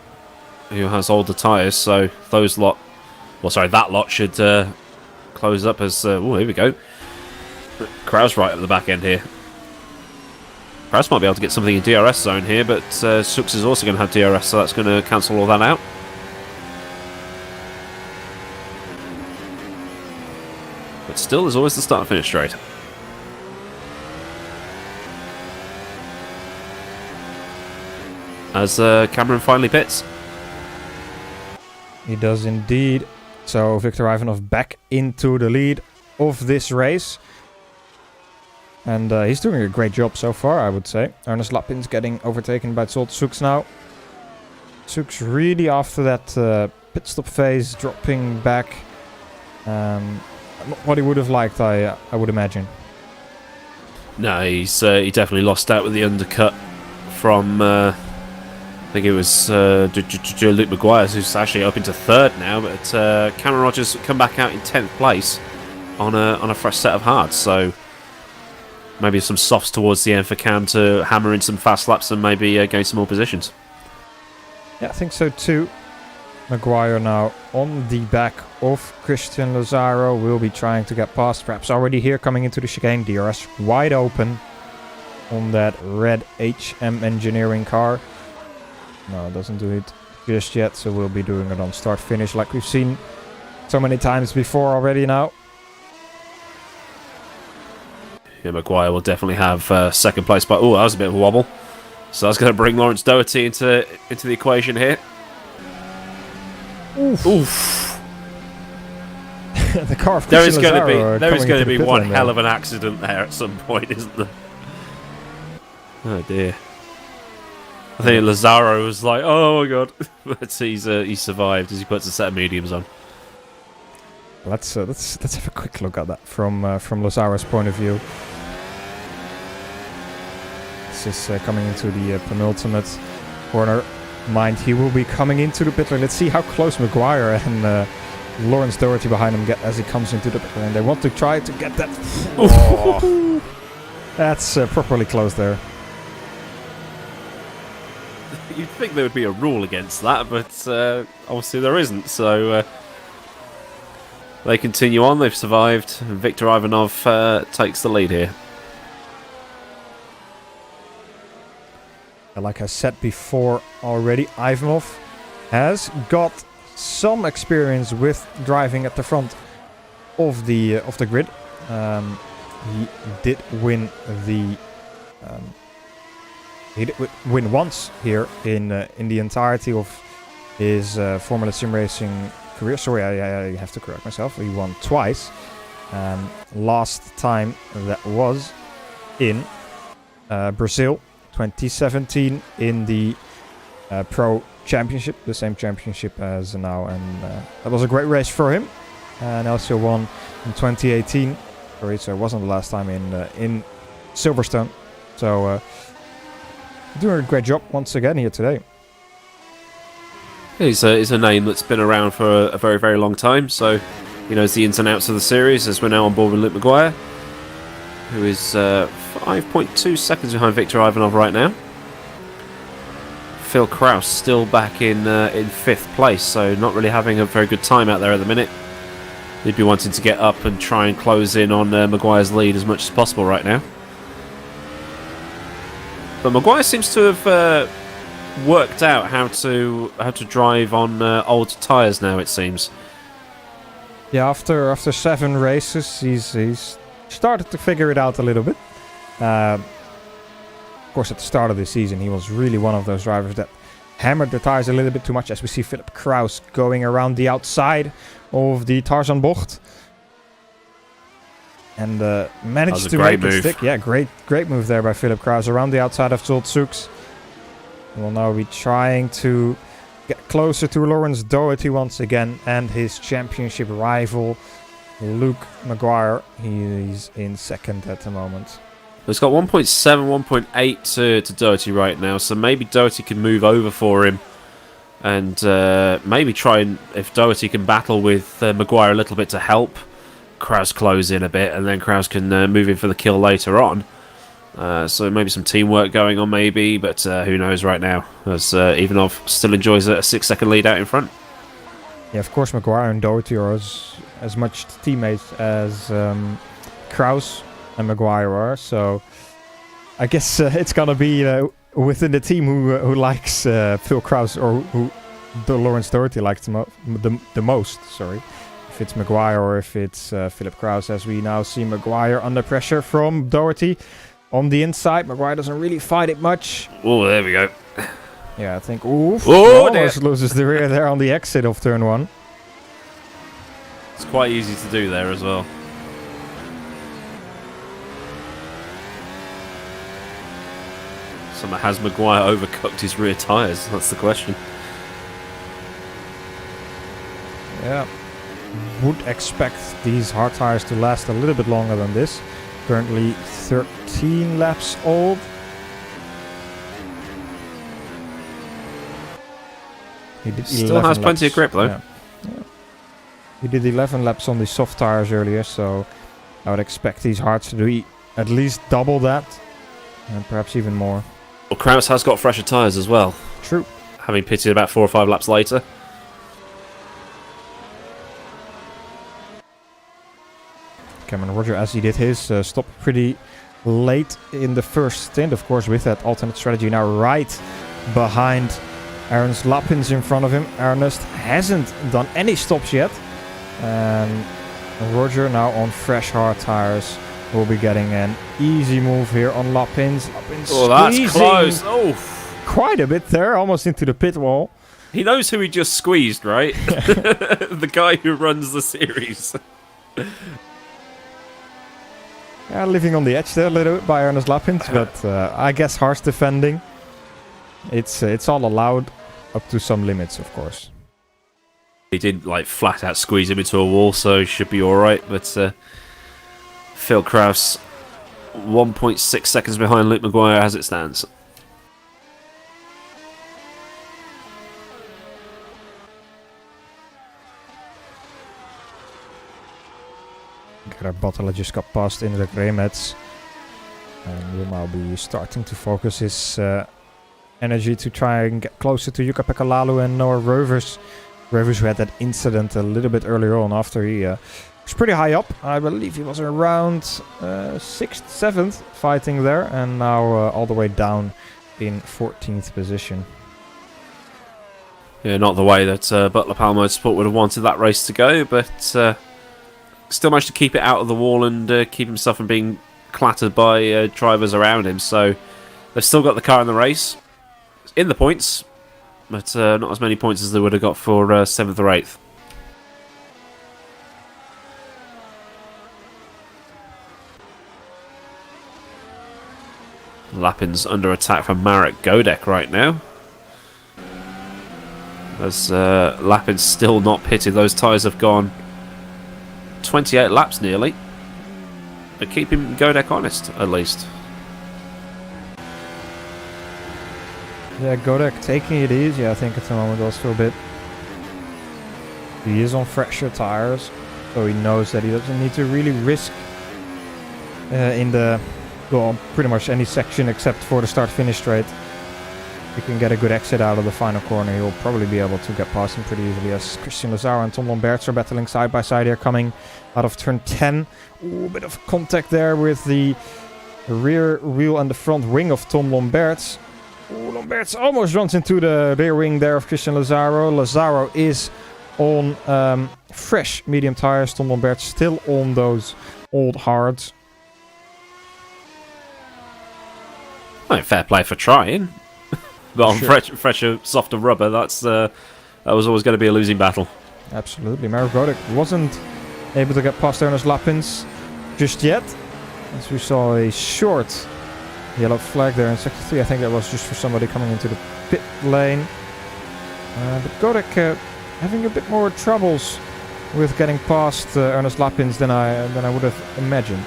who has older tyres, so that lot should close up as... here we go. Kraus right at the back end here. Kraus might be able to get something in DRS zone here, but Sooks is also going to have DRS, so that's going to cancel all that out. But still, there's always the start-finish straight. As Cameron finally pits. He does indeed. So Viktor Ivanov back into the lead of this race. And he's doing a great job so far, I would say. Ernest Lapins getting overtaken by Zolt Sooks now. Sooks really after that pit stop phase, dropping back. Not what he would have liked, I would imagine. No, he definitely lost out with the undercut from... I think it was Luke Mcguire, who's actually up into 3rd now, but Cameron Rogers come back out in 10th place on a fresh set of hards, so maybe some softs towards the end for Cam to hammer in some fast laps and maybe gain some more positions. Yeah, I think so too. Mcguire now on the back of Christian Lazaro, will be trying to get past, perhaps already here coming into the chicane. DRS wide open on that red HM Engineering car. No, it doesn't do it just yet, so we'll be doing it on start-finish like we've seen so many times before already now. Yeah, Mcguire will definitely have 2nd place, but that was a bit of a wobble. So that's going to bring Lawrence Doherty into the equation here. Oof. Oof. The car of There is going to be one hell of an an accident there at some point, isn't there? Oh dear. I think Lazaro was like, "Oh my god," but he survived as he puts a set of mediums on. Let's have a quick look at that from Lazaro's point of view. This is coming into the penultimate corner. Mind, he will be coming into the pit lane. Let's see how close Mcguire and Lawrence Doherty behind him get as he comes into the pit lane. They want to try to get that. Oh, that's properly close there. You'd think there would be a rule against that, but obviously there isn't. So they continue on. They've survived. And Viktor Ivanov takes the lead here. Like I said before already, Ivanov has got some experience with driving at the front of the grid. He did win the. He did win once here in the entirety of his Formula Sim Racing career. Sorry, I have to correct myself. He won twice. Last time that was in Brazil, 2017, in the Pro Championship, the same championship as now, and that was a great race for him. And also won in 2018. Sorry, so it wasn't the last time in Silverstone. So. Doing a great job once again here today. He's a name that's been around for a very, very long time, so he knows the ins and outs of the series, as we're now on board with Luke Mcguire, who is 5.2 seconds behind Viktor Ivanov right now. Phil Kraus still back in 5th place, so not really having a very good time out there at the minute. He'd be wanting to get up and try and close in on Mcguire's lead as much as possible right now. But Mcguire seems to have worked out how to drive on old tyres now, it seems. Yeah, after 7 races, he's started to figure it out a little bit. course, at the start of the season, he was really one of those drivers that hammered the tires a little bit too much, as we see Phillip Kraus going around the outside of the Tarzan bocht. And managed to make the stick. Yeah, great move there by Phillip Kraus around the outside of Zsolt Soeks. Will now be trying to get closer to Lawrence Doherty once again and his championship rival Luke Mcguire. He's in second at the moment. It's got 1.7, 1.8 to Doherty right now, so maybe Doherty can move over for him and maybe try and, if Doherty can battle with Mcguire a little bit to help Kraus close in a bit, and then Kraus can move in for the kill later on. So maybe some teamwork going on maybe, but who knows right now, as Ivanov still enjoys a 6-second lead out in front. Yeah, of course Mcguire and Doherty are as much teammates as Kraus and Mcguire are, so I guess it's gonna be within the team who likes Phil Kraus, or who Lawrence Doherty likes the most. Sorry, if it's Mcguire or if it's Phillip Kraus, as we now see Mcguire under pressure from Doherty on the inside. Mcguire doesn't really fight it much. Oh, there we go. Yeah, I think. Oof! Almost loses the rear there on the exit of turn 1. It's quite easy to do there as well. Has Mcguire overcooked his rear tyres? That's the question. Yeah, would expect these hard tyres to last a little bit longer than this. Currently 13 laps old. He did Still has plenty of grip though. Yeah. He did 11 laps on the soft tyres earlier, so I would expect these hards to do at least double that, and perhaps even more. Well, Kraus has got fresher tyres as well. True. Having pitted about 4 or 5 laps later. Cameron Roger, as he did his, stopped pretty late in the first stint, of course, with that alternate strategy now right behind Ernst Lappins in front of him. Ernest hasn't done any stops yet. And Roger now on fresh hard tyres will be getting an easy move here on Lappins. Oh, that's close. Oh, quite a bit there, almost into the pit wall. He knows who he just squeezed, right? The guy who runs the series. Yeah, living on the edge there a little bit by Ernest Lappins, but I guess harsh defending. It's all allowed up to some limits, of course. He did like flat out squeeze him into a wall, so he should be alright, but Phil Kraus 1.6 seconds behind Luke Mcguire as it stands. Gerard Bottler just got past Indrek Remets and will now be starting to focus his energy to try and get closer to Jukka-Pekka Lalu and Noah Rovers. Rovers, who had that incident a little bit earlier on after he was pretty high up. I believe he was around 6th, 7th fighting there, and now all the way down in 14th position. Yeah, not the way that Butler Power Motorsport would have wanted that race to go, but still managed to keep it out of the wall and keep himself from being clattered by drivers around him. So they've still got the car in the race, in the points, but not as many points as they would have got for 7th or 8th. Lappin's under attack from Marek Godek right now, as Lappin's still not pitted. Those tyres have gone 28 laps nearly, but keeping Godek honest at least. Yeah, Godek taking it easy, I think, at the moment also a bit. He is on fresher tires, so he knows that he doesn't need to really risk in the, well, pretty much any section except for the start-finish straight. He can get a good exit out of the final corner. He'll probably be able to get past him pretty easily, as Christian Lazaro and Tom Lamberts are battling side by side here, coming out of turn 10. Ooh, a bit of contact there with the rear wheel and the front wing of Tom Lamberts. Ooh, Lamberts almost runs into the rear wing there of Christian Lazaro. Lazaro is on fresh medium tires. Tom Lamberts still on those old hards. Well, fair play for trying. But on fresher, softer rubber, that was always going to be a losing battle. Absolutely. Marek Godek wasn't able to get past Ernest Lappins just yet. As we saw a short yellow flag there in sector 3. I think that was just for somebody coming into the pit lane. But Godek having a bit more troubles with getting past Ernest Lappins than I would have imagined.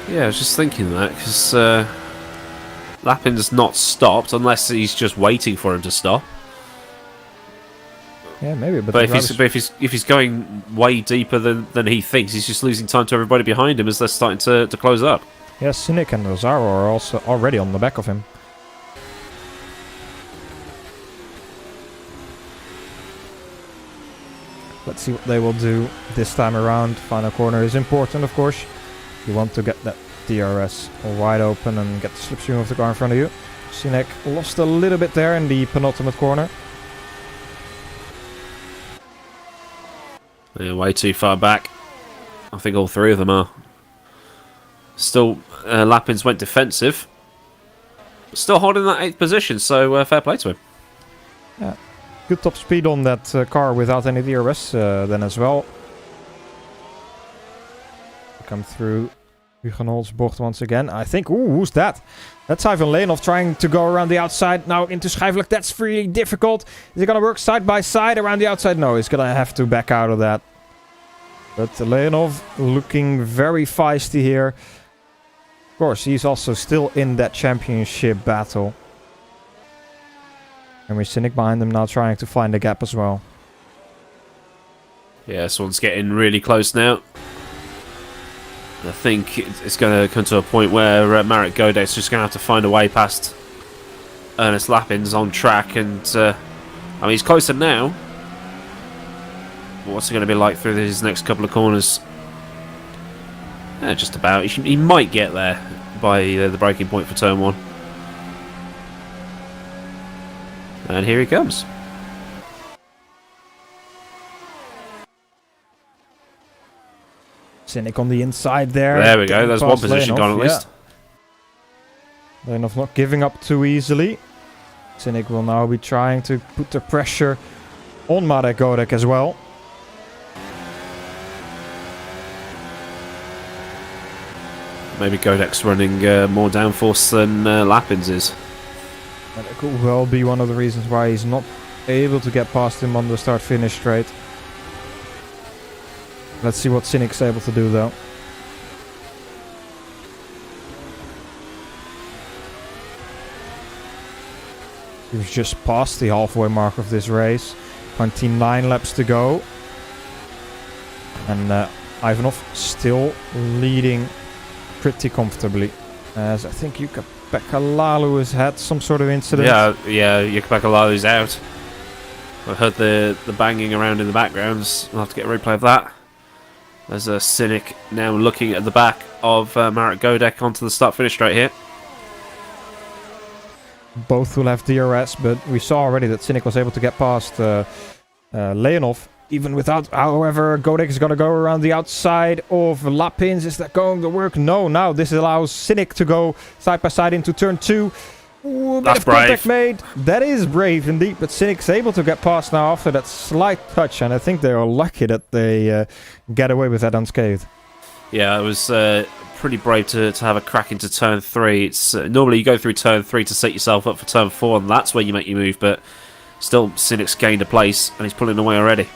Yeah, I was just thinking that, because Lappin's not stopped, unless he's just waiting for him to stop. Yeah, maybe. But if he's going way deeper than he thinks, he's just losing time to everybody behind him as they're starting to close up. Yeah, Cynic and Rosario are also already on the back of him. Let's see what they will do this time around. Final corner is important, of course. You want to get that DRS wide open and get the slipstream of the car in front of you. Cynic lost a little bit there in the penultimate corner. They're way too far back. I think all three of them are. Still, Lappins went defensive. Still holding that 8th position, so fair play to him. Yeah, good top speed on that car without any DRS then as well. Come through Hugenholz bocht once again. I think, who's that? That's Ivan Leonov trying to go around the outside now into Schijfelijk. That's really difficult. Is it going to work side by side around the outside? No, he's going to have to back out of that. But Leonov looking very feisty here. Of course, he's also still in that championship battle. And we're Cynic behind him now trying to find a gap as well. Yeah, this one's getting really close now. I think it's going to come to a point where Marek Godek's just going to have to find a way past Ernest Lappins on track. And, I mean, he's closer now. What's it going to be like through his next couple of corners? Just about. He might get there by the breaking point for turn 1. And here he comes. Cynic on the inside there. There we go. There's one position Leonov, gone at least. Leonov not giving up too easily. Cynic will now be trying to put the pressure on Marek Godek as well. Maybe Godek's running more downforce than Lappins is. And it could well be one of the reasons why he's not able to get past him on the start-finish straight. Let's see what Cynic's able to do though. He's just past the halfway mark of this race. 29 laps to go. And Ivanov still leading pretty comfortably. As I think Jukka-Pekka Laulu has had some sort of incident. Yeah, Jukka-Pekka Laulu's out. I heard the banging around in the background. I'll have to get a replay of that. There's a Cynic now looking at the back of Marek Godek onto the start-finish straight here. Both will have DRS, but we saw already that Cynic was able to get past Leonov. Even without, however, Godek is going to go around the outside of Lappins. Is that going to work? No, now this allows Cynic to go side by side into turn 2. Ooh, a bit of contact made. That is brave indeed, but Cynic's able to get past now after that slight touch, and I think they are lucky that they get away with that unscathed. Yeah, it was pretty brave to have a crack into turn 3. It's normally you go through turn 3 to set yourself up for turn 4, and that's where you make your move, but still Cynic's gained a place, and he's pulling away already.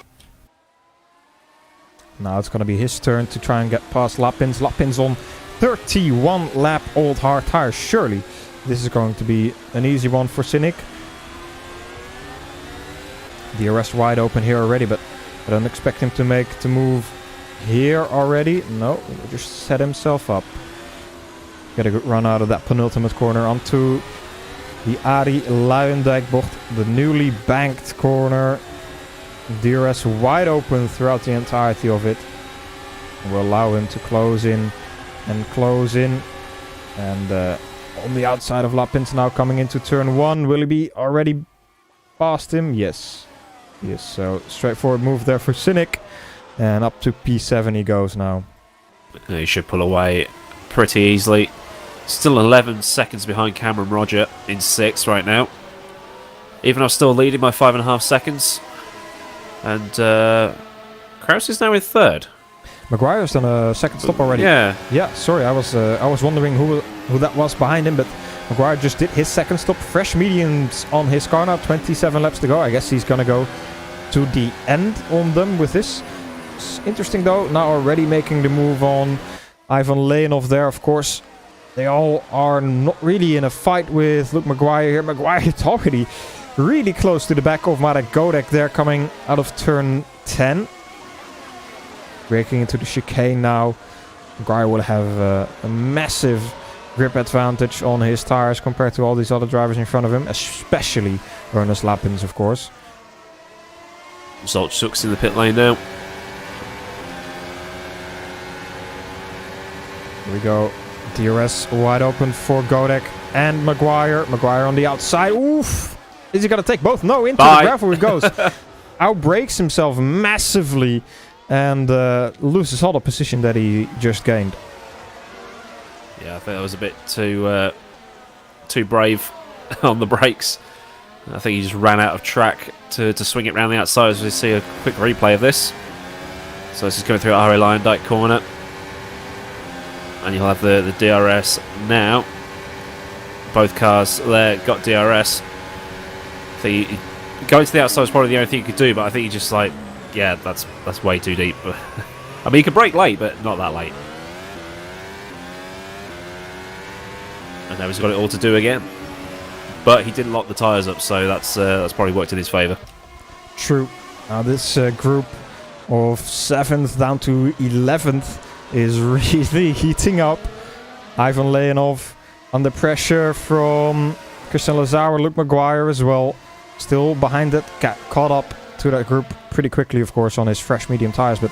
Now it's going to be his turn to try and get past Lappins. Lappins on 31 lap old hard tires. Surely this is going to be an easy one for Cynic. DRS wide open here already, but I don't expect him to make the move here already. No, he just set himself up. Get a good run out of that penultimate corner onto the Arie Luijendijk bocht, the newly banked corner. DRS wide open throughout the entirety of it. Will allow him to close in and close in. And on the outside of Lappins now coming into turn 1. Will he be already past him? Yes. Yes, so straightforward move there for Cynic. And up to P7 he goes now. He should pull away pretty easily. Still 11 seconds behind Cameron Roger in 6th right now. Ivanov still leading by 5.5 seconds. And Kraus is now in 3rd. Mcguire's done a second stop already. Yeah. Yeah, sorry, I was wondering who that was behind him, but Mcguire just did his second stop. Fresh mediums on his car now, 27 laps to go. I guess he's going to go to the end on them with this. It's interesting though, now already making the move on Ivan Leonov there, of course. They all are not really in a fight with Mcguire here. Mcguire is already really close to the back of Marek Godek there, coming out of turn 10. Breaking into the chicane now. Mcguire will have a massive grip advantage on his tires compared to all these other drivers in front of him, especially Ernest Lappins, of course. Zolchuk's in the pit lane now. Here we go. DRS wide open for Godek and Mcguire. Mcguire on the outside. Oof! Is he going to take both? No, into the gravel it goes. Outbrakes himself massively and loses all the position that he just gained. Yeah, I think that was a bit too brave on the brakes. I think he just ran out of track to swing it around the outside, as we see a quick replay of this. So this is going through RA Lyondike corner. And you'll have the DRS now. Both cars there got DRS. I think going to the outside is probably the only thing you could do, but I think you just like, yeah, that's way too deep. I mean, you could brake late, but not that late. And now he's got it all to do again. But he didn't lock the tyres up, so that's probably worked in his favour. True. Now this group of 7th down to 11th is really heating up. Ivan Leonov under pressure from Christian Lazare, Luke Mcguire as well. Still behind it, caught up to that group pretty quickly, of course, on his fresh medium tires, but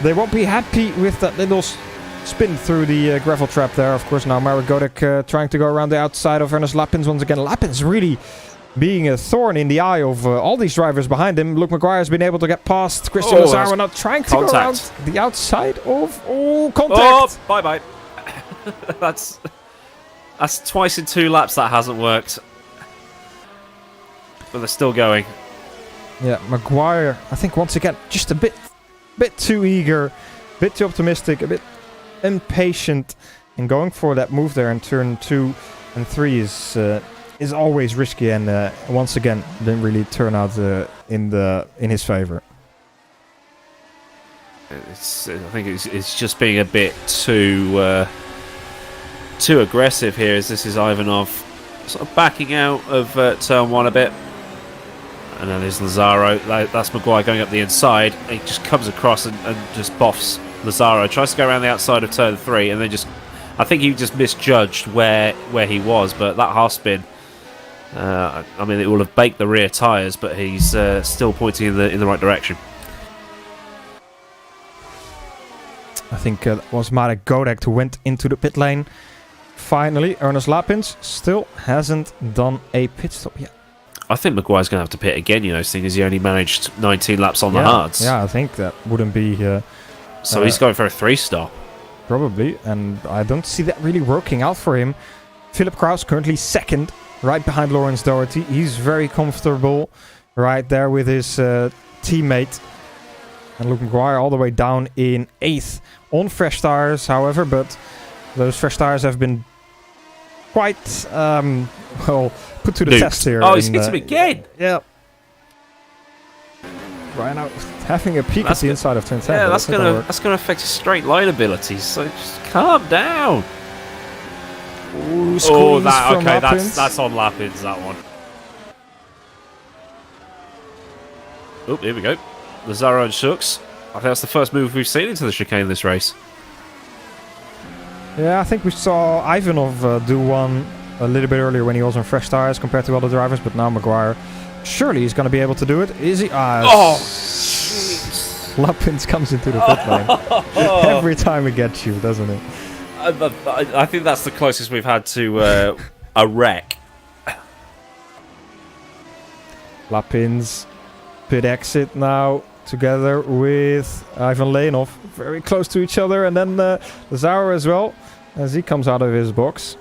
they won't be happy with that little spin through the gravel trap there. Of course, now Marek Godek trying to go around the outside of Ernest Lappins once again. Lappins really being a thorn in the eye of all these drivers behind him. Luke Mcguire has been able to get past Christian Lazare, not trying to go around the outside of... Oh, contact! Oh, bye-bye. That's twice in 2 laps that hasn't worked. But they're still going. Yeah, Mcguire, I think once again, just a bit too eager, a bit too optimistic, a bit impatient, and going for that move there in turn 2 and 3 is always risky, and once again didn't really turn out in his favor. I think it's just being a bit too aggressive here, as this is Ivanov sort of backing out of turn 1 a bit. And then there's Lazaro. That's Mcguire going up the inside. He just comes across and just boffs Lazaro. Tries to go around the outside of turn 3, and then I think he just misjudged where he was. But that half spin, I mean, it will have baked the rear tyres, but he's still pointing in the right direction. I think that was Marek Godek who went into the pit lane. Finally, Ernest Lappins still hasn't done a pit stop yet. I think Mcguire's going to have to pit again, seeing as he only managed 19 laps on the hards. Yeah, I think that wouldn't be... so he's going for a 3-stop. Probably, and I don't see that really working out for him. Phillip Kraus currently 2nd, right behind Lawrence Doherty. He's very comfortable right there with his teammate. And Luke Mcguire all the way down in 8th on fresh tires, however, but those fresh tires have been quite, put to the test here. Oh, he's hit him again! Yeah. Right now, having a peek at the inside of turn 10. Yeah, that's gonna affect his straight line abilities, so just calm down. Ooh, Lappins. That's on Lappins, that one. Oh, here we go. Lazaro and Shucks. I think that's the first move we've seen into the chicane in this race. Yeah, I think we saw Ivanov do one a little bit earlier when he was on fresh tires compared to other drivers, but now Mcguire, surely he's going to be able to do it. Is he? Lappins comes into the pit lane. Every time it gets you, doesn't it? I think that's the closest we've had to a wreck. Lappins pit exit now together with Ivan Leonov, very close to each other, and then Lazaro as well. as he comes out of his box.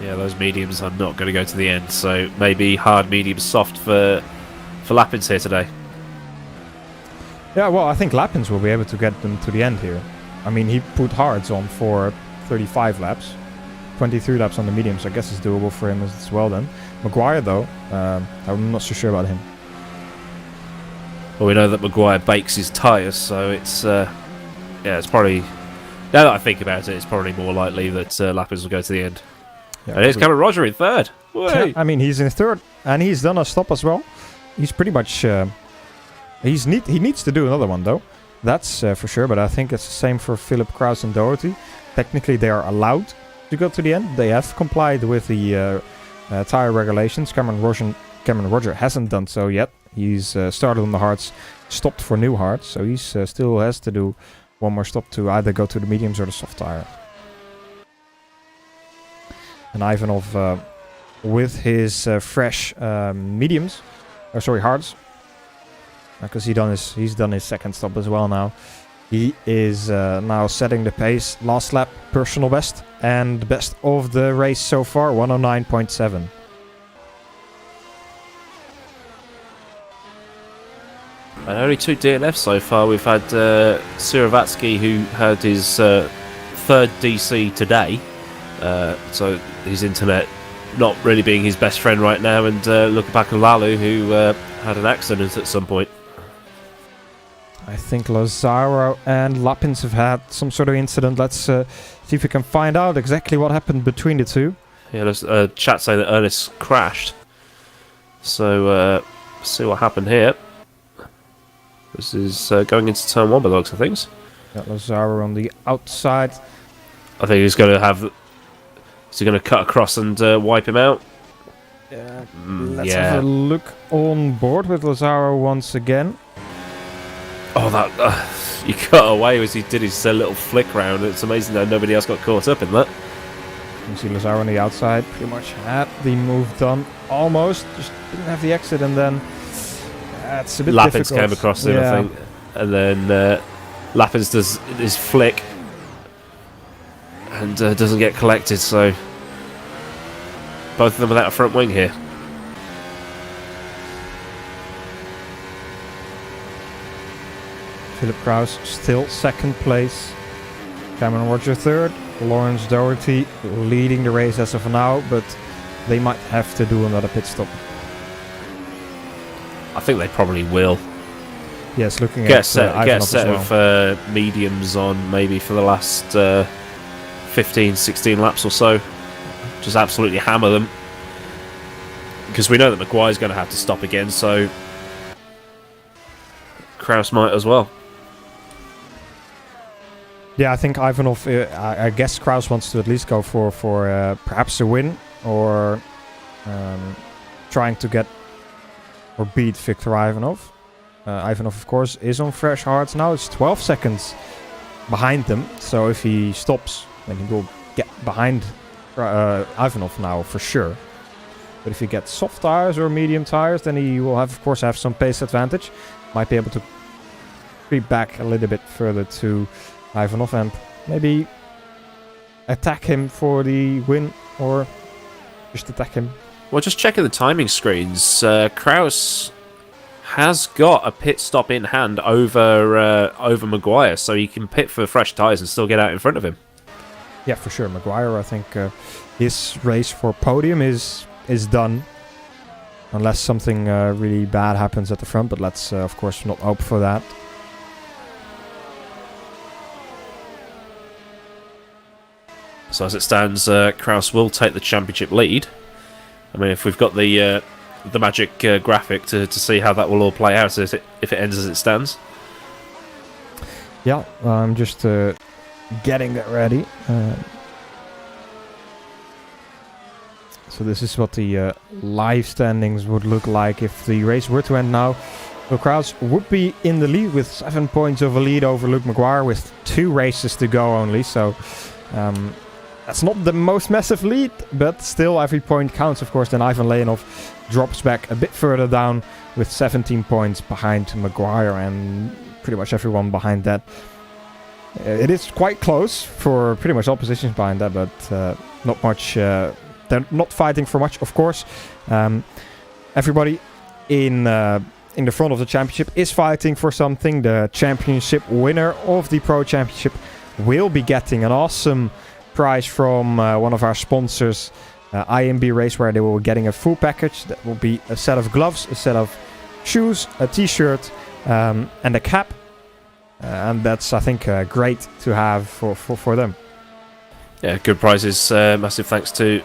Yeah, those mediums are not going to go to the end, so maybe hard, medium, soft for Lappins here today. Yeah, well, I think Lappins will be able to get them to the end here. I mean, he put hards on for 35 laps. 23 laps on the mediums, I guess it's doable for him as well then. Mcguire, though, I'm not so sure about him. Well, we know that Mcguire bakes his tyres, so it's... yeah, it's probably... Now that I think about it, it's probably more likely that Lappins will go to the end. Yeah, and here's Cameron Roger in third. Yeah, I mean, he's in third, and he's done a stop as well. He's pretty much... he needs to do another one, though. That's for sure, but I think it's the same for Phillip Kraus and Doherty. Technically, they are allowed to go to the end. They have complied with the tire regulations. Cameron Roger hasn't done so yet. He's started on the hards, stopped for new hards, so he still has to do one more stop to either go to the mediums or the soft tire. And Ivanov with his fresh mediums, or sorry, hards, because he's done his second stop as well now. He is now setting the pace. Last lap, personal best, and the best of the race so far, 109.7. And only 2 DNFs so far. We've had Siravatsky, who had his third DC today. So his internet not really being his best friend right now. And Lukapakalalu, who had an accident at some point. I think Lazaro and Lappins have had some sort of incident. Let's see if we can find out exactly what happened between the two. Yeah, there's a chat saying that Ernest crashed. So, see what happened here. This is going into turn 1 by the looks of things. Got Lazaro on the outside. I think he's going to have... Is he going to cut across and wipe him out? Let's have a look on board with Lazaro once again. Oh, that... you cut away as he did his little flick round. It's amazing that nobody else got caught up in that. You see Lazaro on the outside. Pretty much had the move done. Almost. Just didn't have the exit, and then... it's a bit Lappins difficult. came across him, I think. And then Lappins does his flick. And doesn't get collected, so... Both of them without a front wing here. Phillip Kraus still second place. Cameron Roger third. Lawrence Doherty leading the race as of now, but they might have to do another pit stop. I think they probably will. Yes, looking get at a set as well. of mediums on maybe for the last 15, 16 laps or so. Just absolutely hammer them. Because we know that Mcguire's going to have to stop again, so Kraus might as well. Yeah, I think Ivanov, I guess Kraus wants to at least go for perhaps a win, or trying to get or beat Viktor Ivanov. Ivanov, of course, is on fresh hards now. It's 12 seconds behind them, so if he stops, then he will get behind Ivanov now for sure. But if he gets soft tires or medium tires, then he will of course have some pace advantage. Might be able to creep back a little bit further to Ivanov and maybe attack him for the win, or just attack him. Well, just checking the timing screens, Kraus has got a pit stop in hand over Mcguire, so he can pit for fresh tyres and still get out in front of him. Yeah, for sure. Mcguire, I think his race for podium is done. Unless something really bad happens at the front, but let's of course not hope for that. So as it stands, Kraus will take the championship lead. I mean, if we've got the magic graphic to see how that will all play out, if it ends as it stands. Yeah, I'm just getting that ready. So this is what the live standings would look like if the race were to end now. So Kraus would be in the lead with 7 points of a lead over Luke Mcguire with 2 races to go only. So that's not the most massive lead, but still every point counts, of course. Then Ivan Leonov drops back a bit further down with 17 points behind Mcguire, and pretty much everyone behind that. It is quite close for pretty much all positions behind that, but not much. They're not fighting for much, of course. Everybody in the front of the championship is fighting for something. The championship winner of the Pro Championship will be getting an awesome prize from one of our sponsors, IMB Racewear. They will be getting a full package. That will be a set of gloves, a set of shoes, a t-shirt, and a cap. And that's, I think, great to have for them. Yeah, good prizes. Massive thanks to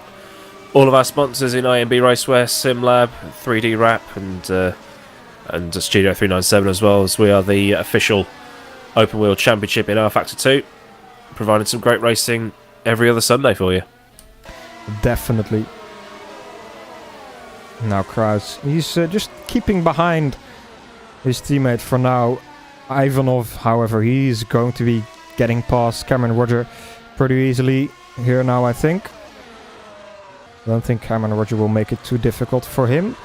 all of our sponsors in IMB Racewear, SimLab, 3D Wrap, and Studio 397 as well, as we are the official open wheel championship in rFactor 2, providing some great racing every other Sunday for you. Definitely. Now Kraus, he's just keeping behind his teammate for now. Ivanov, however, he's going to be getting past Cameron Roger pretty easily here now, I think. I don't think Cameron Roger will make it too difficult for him,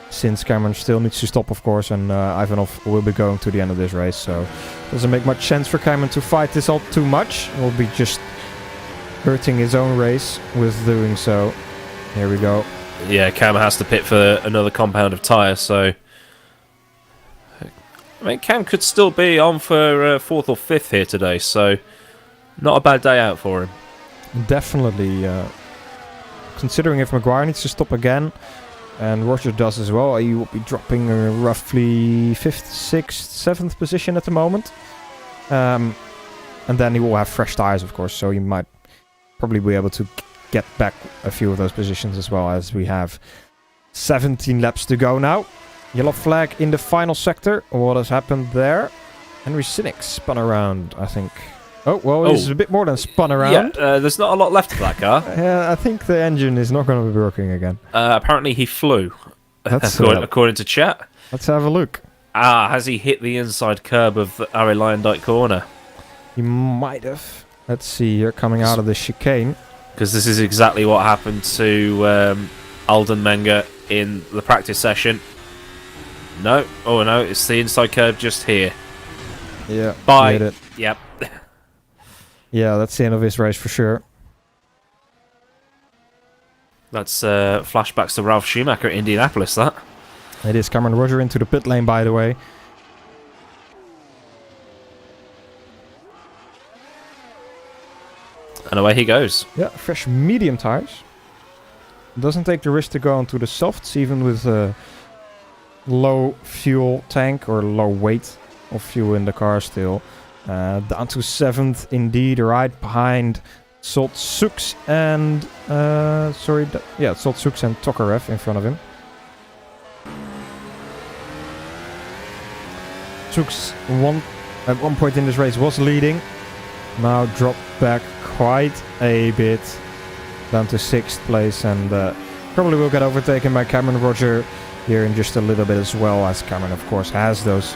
since Cameron still needs to stop, of course, and Ivanov will be going to the end of this race, so it doesn't make much sense for Cameron to fight this out too much. It will be just hurting his own race with doing so. Here we go. Yeah, Cam has to pit for another compound of tyres, so I mean, Cam could still be on for 4th or 5th here today, so not a bad day out for him. Definitely. Considering if Mcguire needs to stop again, and Roger does as well, he will be dropping roughly 5th, 6th, 7th position at the moment. And then he will have fresh tyres, of course, so he might probably be able to get back a few of those positions as well, as we have 17 laps to go now. Yellow flag in the final sector. What has happened there? Henry Sinek spun around, I think. Oh, well, it's a bit more than spun around. Yeah, there's not a lot left of that car. Yeah, I think the engine is not going to be working again. Apparently he flew, That's, according to chat. Let's have a look. Has he hit the inside curb of the Ari Lyondike corner? He might have. Let's see here, coming out of the chicane. Because this is exactly what happened to Alden Menger in the practice session. No, oh no, it's the inside curve just here. Yeah, bye. Hit it. Yep. Yeah, that's the end of his race for sure. That's flashbacks to Ralph Schumacher at Indianapolis, that. It is Cameron Roger into the pit lane, by the way. And away he goes. Yeah, fresh medium tires. Doesn't take the risk to go onto the softs, even with low fuel tank or low weight of fuel in the car still. Down to 7th indeed, right behind Salt Sux and Salt Sux and Tokarev in front of him. Sux at one point in this race was leading. Now dropped back quite a bit, down to 6th place, and probably will get overtaken by Cameron Roger here in just a little bit as well, as Cameron, of course, has those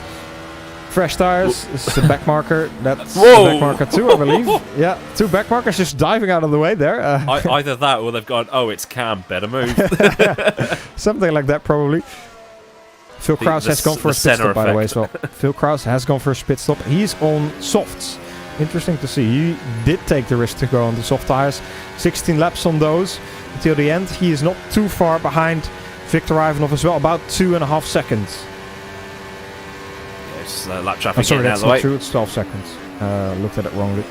fresh tires. This is the back marker. That's the back marker too, I believe. Yeah, 2 back markers just diving out of the way there. Either that or they've gone, oh, it's Cam, better move. Something like that, probably. Phil Kraus has gone for a pit stop, by the way, as well. Phil Kraus has gone for a pit stop. He's on softs. Interesting to see. He did take the risk to go on the soft tires. 16 laps on those until the end. He is not too far behind Viktor Ivanov as well, about 2.5 seconds. It's lap traffic. Sorry, that's not true. It's 12 seconds. Looked at it wrongly.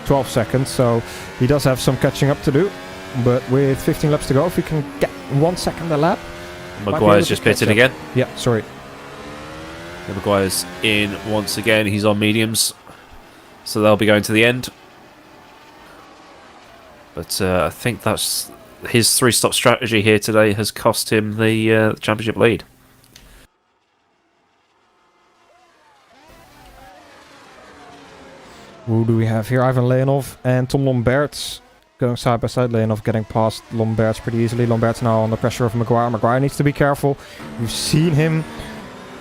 12 seconds, so he does have some catching up to do. But with 15 laps to go, if he can get 1 second a lap. Mcguire's just pitted again. Yeah, sorry. Yeah, Mcguire's in once again. He's on mediums, so they'll be going to the end. But I think that's his 3-stop strategy here today has cost him the championship lead. Who do we have here? Ivan Leonov and Tom Lomberts going side by side. Leonov getting past Lomberts pretty easily. Lomberts now under pressure of Mcguire. Mcguire needs to be careful. We've seen him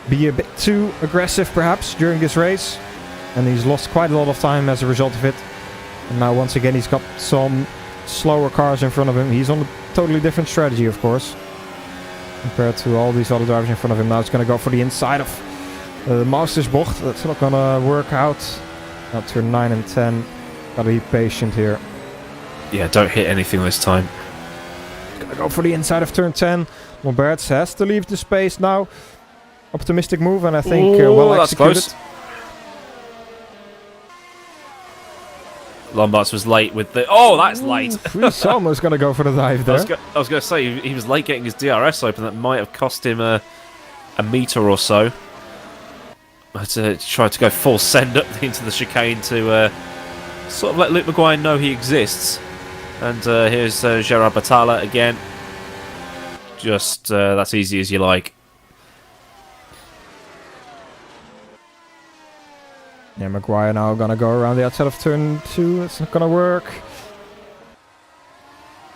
be a bit too aggressive perhaps during this race, and he's lost quite a lot of time as a result of it. And now once again he's got some slower cars in front of him. He's on a totally different strategy, of course, compared to all these other drivers in front of him. Now it's going to go for the inside of The Masters bocht, that's not gonna work out. Now turn 9 and 10. Gotta be patient here. Yeah, don't hit anything this time. Gonna go for the inside of turn 10. Lombards has to leave the space now. Optimistic move, and I think well that's executed. close. Lombards was late with the... Oh, that's late. He's almost gonna go for the dive there. I was going to say, he was late getting his DRS open. That might have cost him a metre or so. But tried to go full send up into the chicane to sort of let Luke Mcguire know he exists. And here's Gerard Batalla again. Just, that's easy as you like. Yeah, Mcguire now gonna go around the outside of turn 2. It's not gonna work.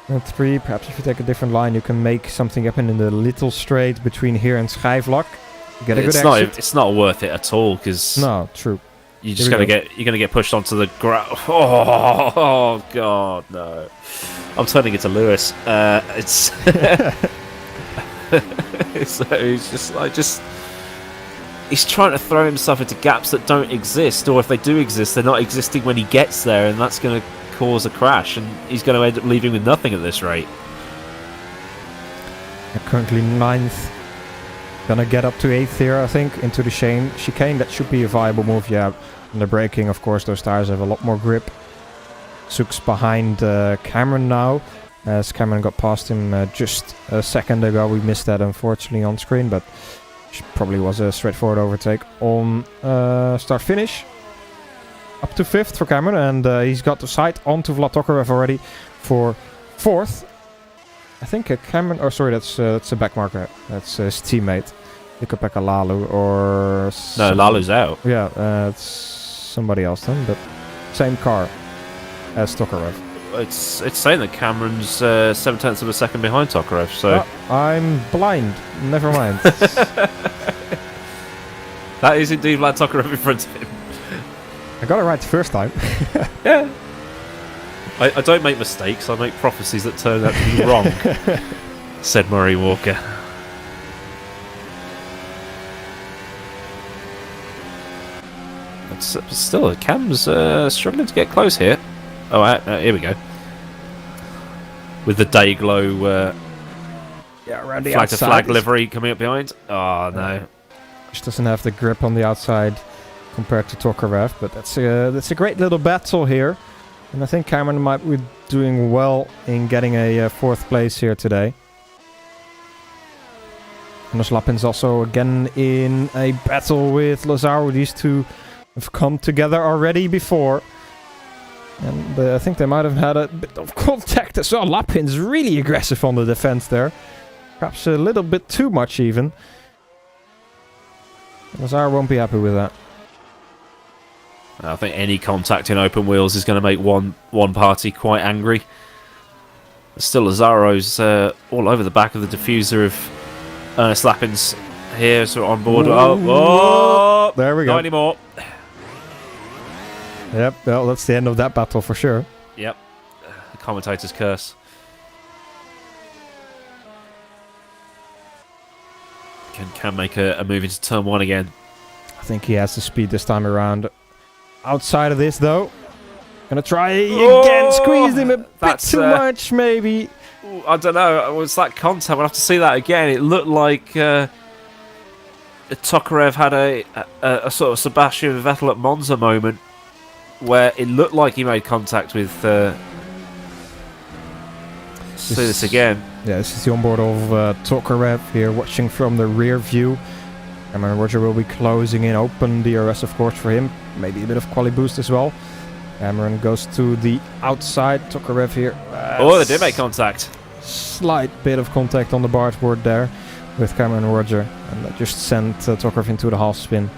Turn 3, perhaps if you take a different line, you can make something happen in the little straight between here and Schijfvlak. Get a good exit. It's not worth it at all because no, true. You're just gonna get pushed onto the ground. Oh God, no! I'm turning into Lewis. It's he's trying to throw himself into gaps that don't exist, or if they do exist, they're not existing when he gets there, and that's going to cause a crash, and he's going to end up leaving with nothing at this rate. Currently 9th. Gonna get up to 8th here, I think, into the chicane. That should be a viable move, yeah. And the braking, of course, those tires have a lot more grip. Sook's behind Cameron now, as Cameron got past him just a second ago. We missed that, unfortunately, on screen, but probably was a straightforward overtake on start-finish. Up to 5th for Cameron, and he's got the sight onto Vlad Tokarev already for 4th. I think Cameron... Oh, sorry, that's a back marker. That's his teammate. Ikapeka Lalu, or... No, Lalu's out. Yeah, it's somebody else then, but same car as Tokarev. It's saying that Cameron's 7/10 of a second behind Tokarev, so... Oh, I'm blind. Never mind. That is indeed Vlad Tokarev in front of him. I got it right the first time. Yeah. I don't make mistakes, I make prophecies that turn out to be wrong, said Murray Walker. But still, Cam's struggling to get close here. Oh, here we go. With the Dayglow around the flag outside. to flag livery coming up behind. Oh, no. Just doesn't have the grip on the outside compared to Tokarev, but that's a great little battle here. And I think Cameron might be doing well in getting a 4th place here today. Anders Lappin's also again in a battle with Lazaro. These two have come together already before. And I think they might have had a bit of contact as well. Lappin's really aggressive on the defense there. Perhaps a little bit too much even. Lazaro won't be happy with that. I think any contact in open wheels is going to make one party quite angry. Still, Lazaro's all over the back of the diffuser of Ernest Lappin's here, so on board. Oh, there we go. Not anymore. Yep, well, that's the end of that battle for sure. Yep, the commentator's curse. Can make a move into turn 1 again. I think he has the speed this time around. Outside of this, though. Gonna try again. Squeezed him a bit too much, maybe. I don't know. Was that contact? We'll have to see that again. It looked like Tokarev had a sort of Sebastian Vettel at Monza moment where it looked like he made contact with... see this again. Yeah, this is the onboard of Tokarev here, watching from the rear view. Cameron Roger will be closing in. Open DRS, of course, for him. Maybe a bit of quali boost as well. Cameron goes to the outside. Tokarev here. Oh, they did make contact. Slight bit of contact on the bargeboard there with Cameron Roger. And that just sent Tokarev into the half spin.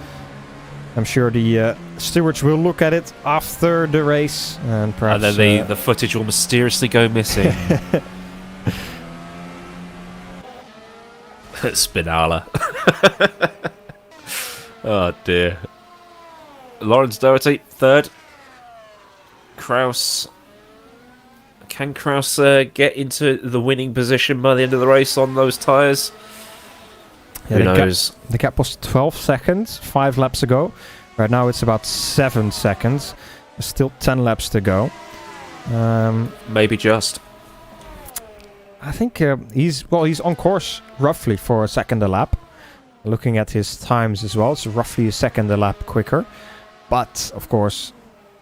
I'm sure the stewards will look at it after the race. And perhaps... And then the footage will mysteriously go missing. Spinala. Oh dear. Lawrence Doherty, 3rd. Kraus. Can Kraus get into the winning position by the end of the race on those tyres? Who knows? The gap was 12 seconds 5 laps ago. Right now it's about 7 seconds. There's still 10 laps to go. Maybe just. I think he's on course roughly for a second a lap. Looking at his times as well, it's roughly a second a lap quicker. But of course,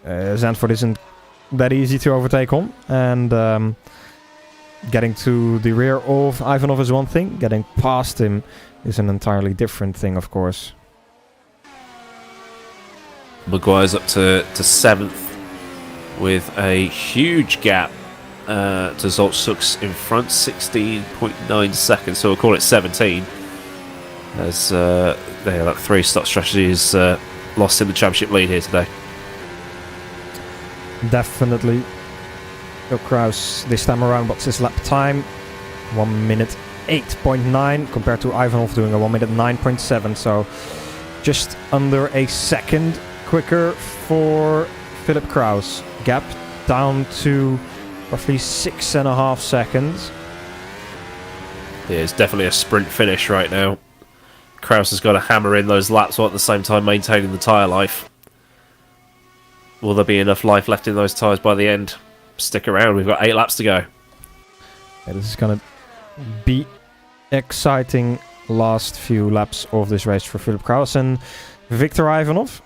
Zandvoort isn't that easy to overtake on, and getting to the rear of Ivanov is one thing. Getting past him is an entirely different thing, of course. Mcguire's up to 7th with a huge gap to Zoltsuks in front, 16.9 seconds. So we'll call it 17. As that 3-stop strategy is lost in the championship lead here today. Definitely. Phillip Kraus this time around, what's his lap time? 1 minute 8.9 compared to Ivanov doing a 1 minute 9.7. So just under a second quicker for Phillip Kraus. Gap down to roughly 6.5 seconds. Yeah, it's definitely a sprint finish right now. Kraus has got to hammer in those laps while at the same time maintaining the tyre life. Will there be enough life left in those tyres by the end? Stick around, we've got 8 laps to go. Yeah, this is going to be exciting last few laps of this race for Phillip Kraus and Viktor Ivanov.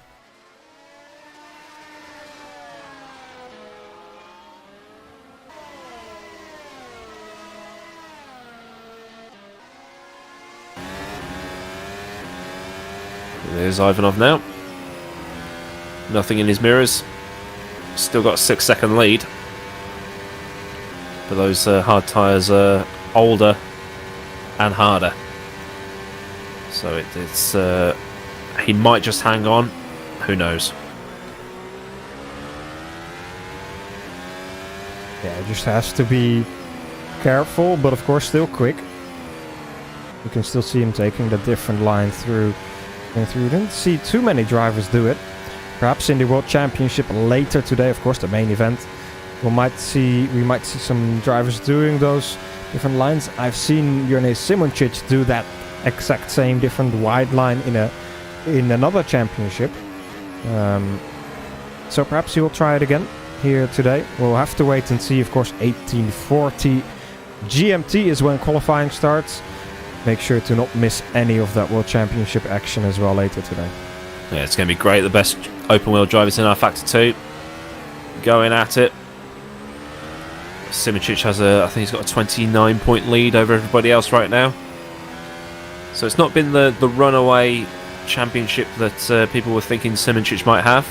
There's Ivanov now. Nothing in his mirrors. Still got a 6-second lead. But those hard tyres are older and harder. So it's he might just hang on. Who knows? Yeah, just has to be careful, but of course still quick. You can still see him taking the different line through. We didn't see too many drivers do it. Perhaps in the World Championship later today, of course, the main event, we might see some drivers doing those different lines. I've seen Jurne Simoncic do that exact same different wide line in another championship. So perhaps he will try it again here today. We'll have to wait and see. Of course, 18:40 GMT is when qualifying starts. Make sure to not miss any of that World Championship action as well later today. Yeah, it's going to be great. The best open wheel drivers in rFactor 2 going at it. Simoncic has I think he's got a 29-point lead over everybody else right now. So it's not been the runaway championship that people were thinking Simoncic might have.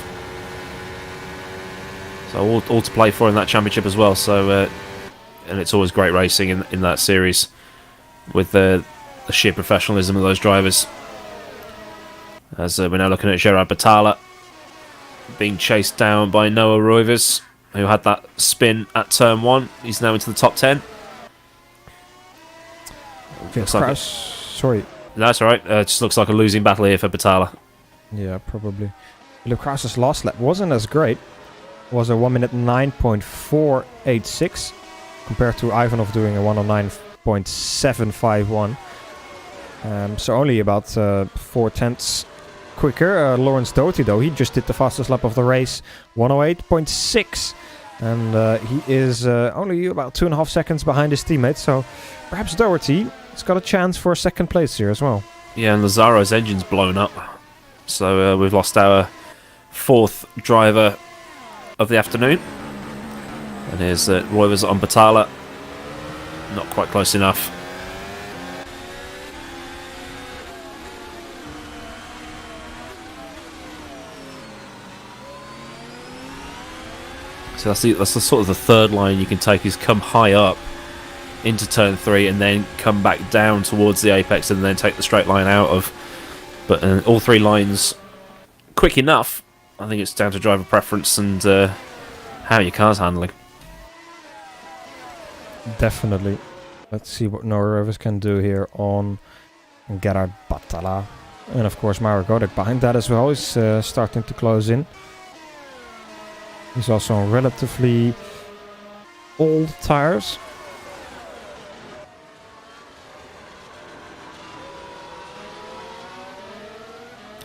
So all to play for in that championship as well. So and it's always great racing in that series with the sheer professionalism of those drivers. As we're now looking at Gerard Batala being chased down by Noah Roivers, who had that spin at turn 1. He's now into the top 10. Sorry. No, that's alright. It just looks like a losing battle here for Batala. Yeah, probably. Phillip Kraus's last lap wasn't as great. It was a 1 minute 9.486 compared to Ivanov doing a 109.751. So only about 4 tenths quicker. Lawrence Doty, though, he just did the fastest lap of the race, 108.6. And he is only about 2.5 seconds behind his teammate. So perhaps Doherty has got a chance for a second place here as well. Yeah, and Lazaro's engine's blown up. So we've lost our 4th driver of the afternoon. And here's Roivers on Batala. Not quite close enough. So that's the sort of the third line you can take, is come high up into turn 3 and then come back down towards the apex and then take the straight line out of. But all 3 lines quick enough. I think it's down to driver preference and how your car's handling. Definitely. Let's see what Noah Roivers can do here on Gerard Batala. And of course Mauro Godek behind that as well is starting to close in. He's also on relatively old tires.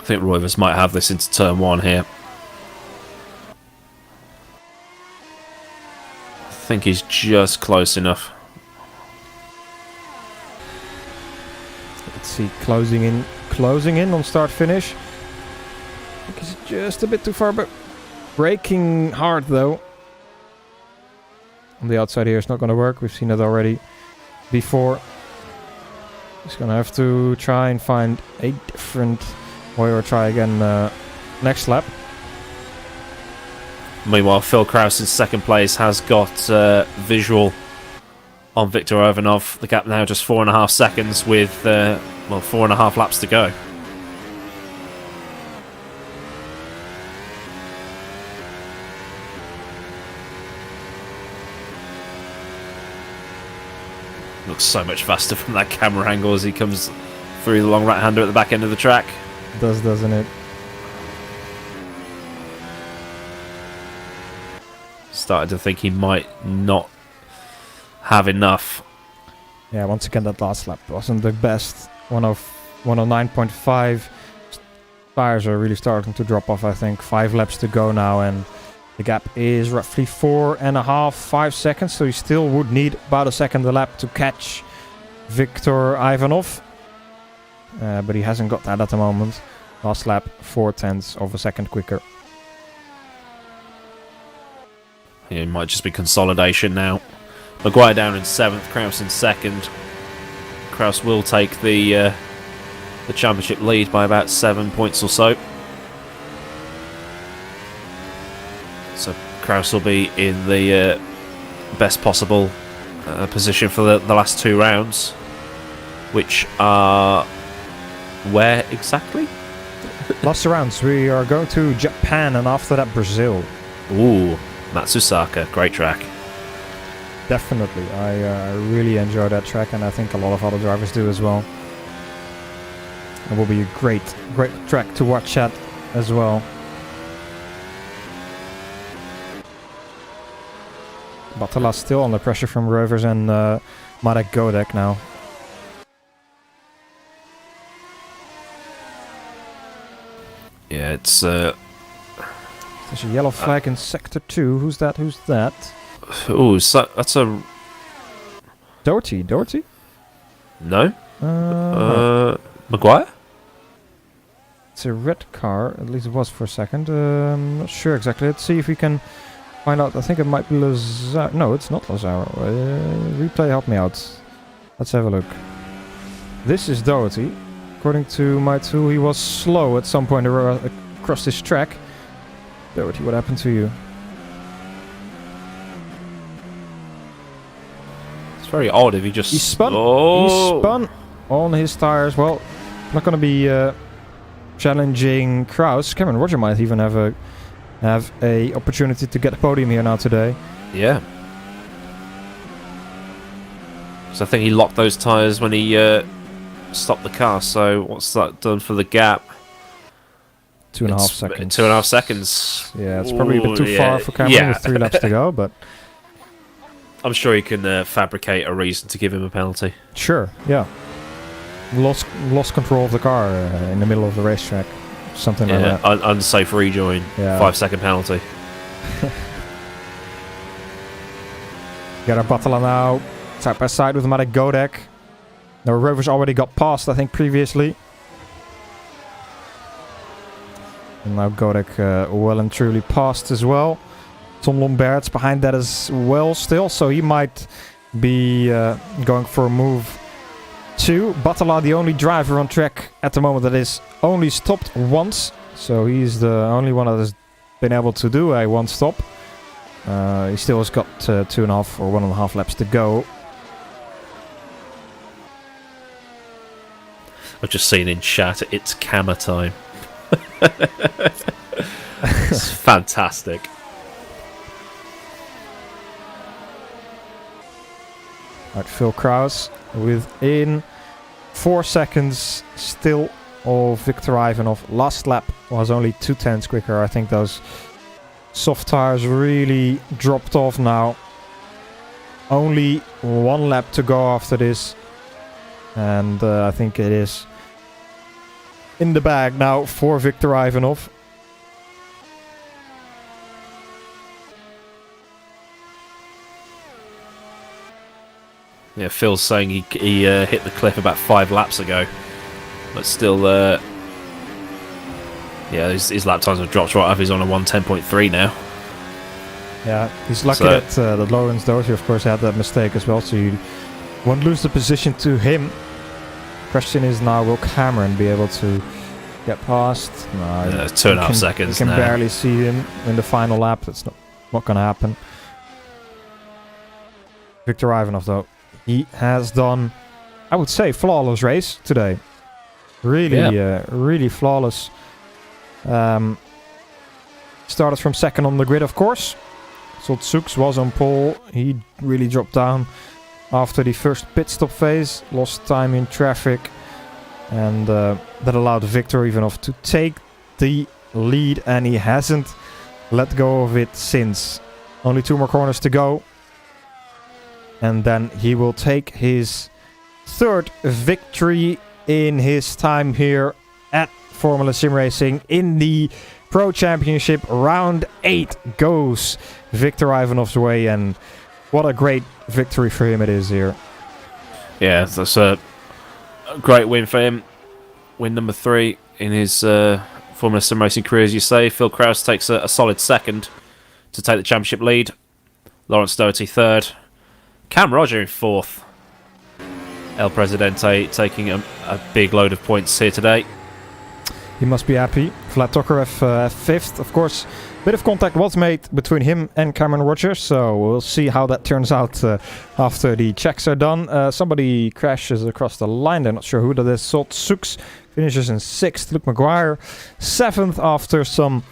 I think Roivers might have this into turn 1 here. I think he's just close enough. Let's see, closing in on start finish. I think he's just a bit too far, but braking hard though. On the outside here is not going to work. We've seen it already before. He's going to have to try and find a different way or try again next lap. Meanwhile, Phil Kraus in second place has got visual on Viktor Ivanov. The gap now just 4.5 seconds with 4.5 laps to go. Looks so much faster from that camera angle as he comes through the long right-hander at the back end of the track. Does, doesn't it? Started to think he might not have enough. Yeah, once again that last lap wasn't the best. 109.5. Tires are really starting to drop off, I think. 5 laps to go now, and the gap is roughly 5 seconds, so he still would need about a second a lap to catch Viktor Ivanov. But he hasn't got that at the moment. Last lap, 0.4 of a second quicker. Yeah, it might just be consolidation now. Mcguire down in 7th, Kraus in 2nd. Kraus will take the championship lead by about 7 points or so. So Kraus will be in the best possible position for the last 2 rounds, which are where exactly? Last rounds, we are going to Japan and after that Brazil. Ooh, Matsusaka, great track. Definitely, I really enjoy that track, and I think a lot of other drivers do as well. It will be a great track to watch at as well. Batala still under pressure from Rovers and Marek Godek now. Yeah, it's... There's a yellow flag in Sector 2. Who's that? Who's that? Ooh, so that's a... Doherty? No? No. Mcguire? It's a red car. At least it was for a second. Not sure exactly. Let's see if we can find out. I think it might be Lazaro. No, it's not Lazaro. Replay, help me out. Let's have a look. This is Doherty. According to my tool, he was slow at some point across this track. Doherty, what happened to you? It's very odd if he just... He spun. Oh. He spun on his tires. Well, not going to be challenging Kraus. Cameron Roger might even have a opportunity to get a podium here now today. Yeah. So I think he locked those tyres when he stopped the car. So what's that done for the gap? 2.5 seconds. 2.5 seconds. Yeah, it's probably a bit too far for Cameron with 3 laps to go, but... I'm sure he can fabricate a reason to give him a penalty. Sure, yeah. Lost control of the car in the middle of the racetrack. Something like that. Unsafe rejoin. Yeah. 5-second penalty. Got a Batala now. Side by side with Marek Godek. The Rovers already got past, I think, previously. And now Godek well and truly passed as well. Tom Lombert's behind that as well still, so he might be going for a move too. Batala, the only driver on track at the moment that is only stopped once, so he's the only one that has been able to do a one stop. He still has got 2.5 or 1.5 laps to go. I've just seen in chat, it's camera time. It's fantastic. Right, Phil Kraus within 4 seconds still of Viktor Ivanov. Last lap was only 0.2 quicker. I think those soft tires really dropped off now. Only 1 lap to go after this. And I think it is in the bag now for Viktor Ivanov. Yeah, Phil's saying he hit the cliff about 5 laps ago, but still, yeah, his lap times have dropped right off. He's on a 1:10.3 now. Yeah, he's lucky that Lawrence Doty, of course, had that mistake as well, so you won't lose the position to him. Question is now, will Cameron be able to get past? No, 2.5 seconds. You can barely see him in the final lap. That's not going to happen. Viktor Ivanov, though, he has done, I would say, flawless race today. Really flawless. Started from second on the grid, of course. Soltsuk was on pole. He really dropped down after the first pit stop phase. Lost time in traffic. And that allowed Viktor Ivanov to take the lead. And he hasn't let go of it since. Only 2 more corners to go. And then he will take his 3rd victory in his time here at Formula Sim Racing in the Pro Championship. Round 8 goes Viktor Ivanov's way, and what a great victory for him it is here. Yeah, that's a great win for him. Win number 3 in his Formula Sim Racing career, as you say. Phil Kraus takes a solid 2nd to take the championship lead. Lawrence Doty 3rd. Cam Roger in 4th. El Presidente taking a big load of points here today. He must be happy. Vlad Tokarev 5th. Of course, a bit of contact was made between him and Cameron Rogers, so we'll see how that turns out after the checks are done. Somebody crashes across the line. They're not sure who that is. Soltsuk finishes in 6th. Luke Mcguire 7th after some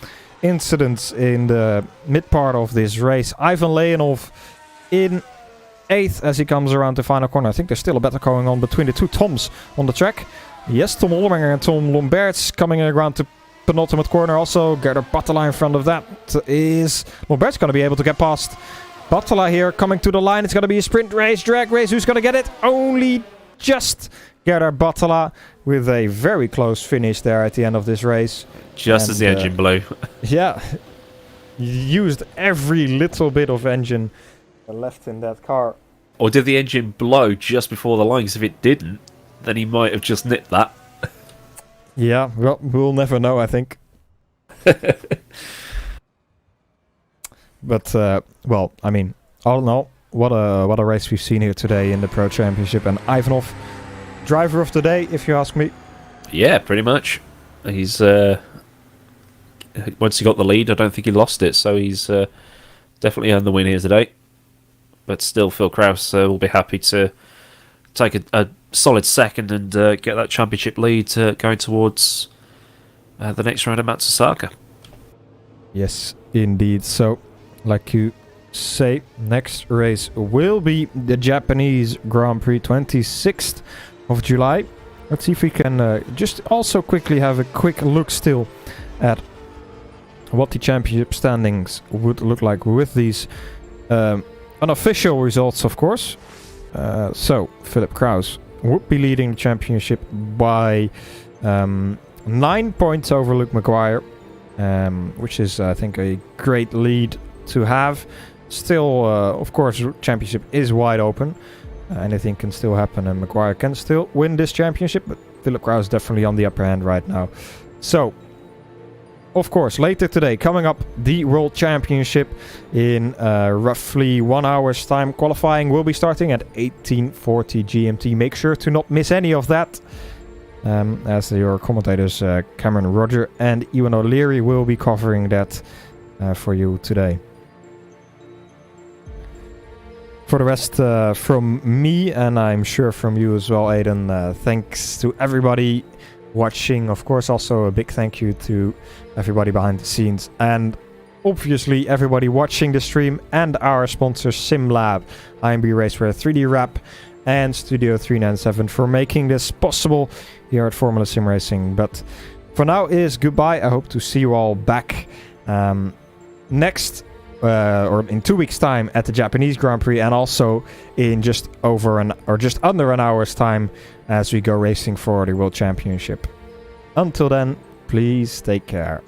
incidents in the mid part of this race. Ivan Leonov in 8th as he comes around the final corner. I think there's still a battle going on between the 2 Toms on the track. Yes, Tom Ollinger and Tom Lomberts coming around the penultimate corner. Also, Gerda Battala in front of that is... Lombert's going to be able to get past Battala here. Coming to the line. It's going to be a sprint race, drag race. Who's going to get it? Only just Gerda Battala with a very close finish there at the end of this race. Just as the engine blew. Yeah. Used every little bit of engine left in that car. Or did the engine blow just before the line? Because if it didn't, then he might have just nipped that. Yeah, well, we'll never know, I think. But, well, I mean, all in all, what a race we've seen here today in the Pro Championship. And Ivanov, driver of the day, if you ask me. Yeah, pretty much. He's, once he got the lead, I don't think he lost it. So he's definitely earned the win here today. But still, Phil Kraus will be happy to take a solid 2nd and get that championship lead going towards the next round of Matsusaka. Yes, indeed. So, like you say, next race will be the Japanese Grand Prix, 26th of July. Let's see if we can just also quickly have a quick look still at what the championship standings would look like with these unofficial results, of course. So, Phillip Kraus would be leading the championship by 9 points over Luke Mcguire, which is, I think, a great lead to have. Still, of course, championship is wide open. Anything can still happen, and Mcguire can still win this championship, but Phillip Kraus is definitely on the upper hand right now. So, of course, later today, coming up, the World Championship in roughly 1 hour's time. Qualifying will be starting at 18:40 GMT. Make sure to not miss any of that, as your commentators Cameron Roger and Ewan O'Leary will be covering that for you today. For the rest, from me, and I'm sure from you as well, Aidan, thanks to everybody watching. Of course, also a big thank you to everybody behind the scenes, and obviously everybody watching the stream, and our sponsors SimLab, IMB Raceware, 3D Wrap, and Studio 397 for making this possible here at Formula Sim Racing. But for now is goodbye. I hope to see you all back next or in 2 weeks' time at the Japanese Grand Prix, and also in just under an hour's time as we go racing for the World Championship. Until then, please take care.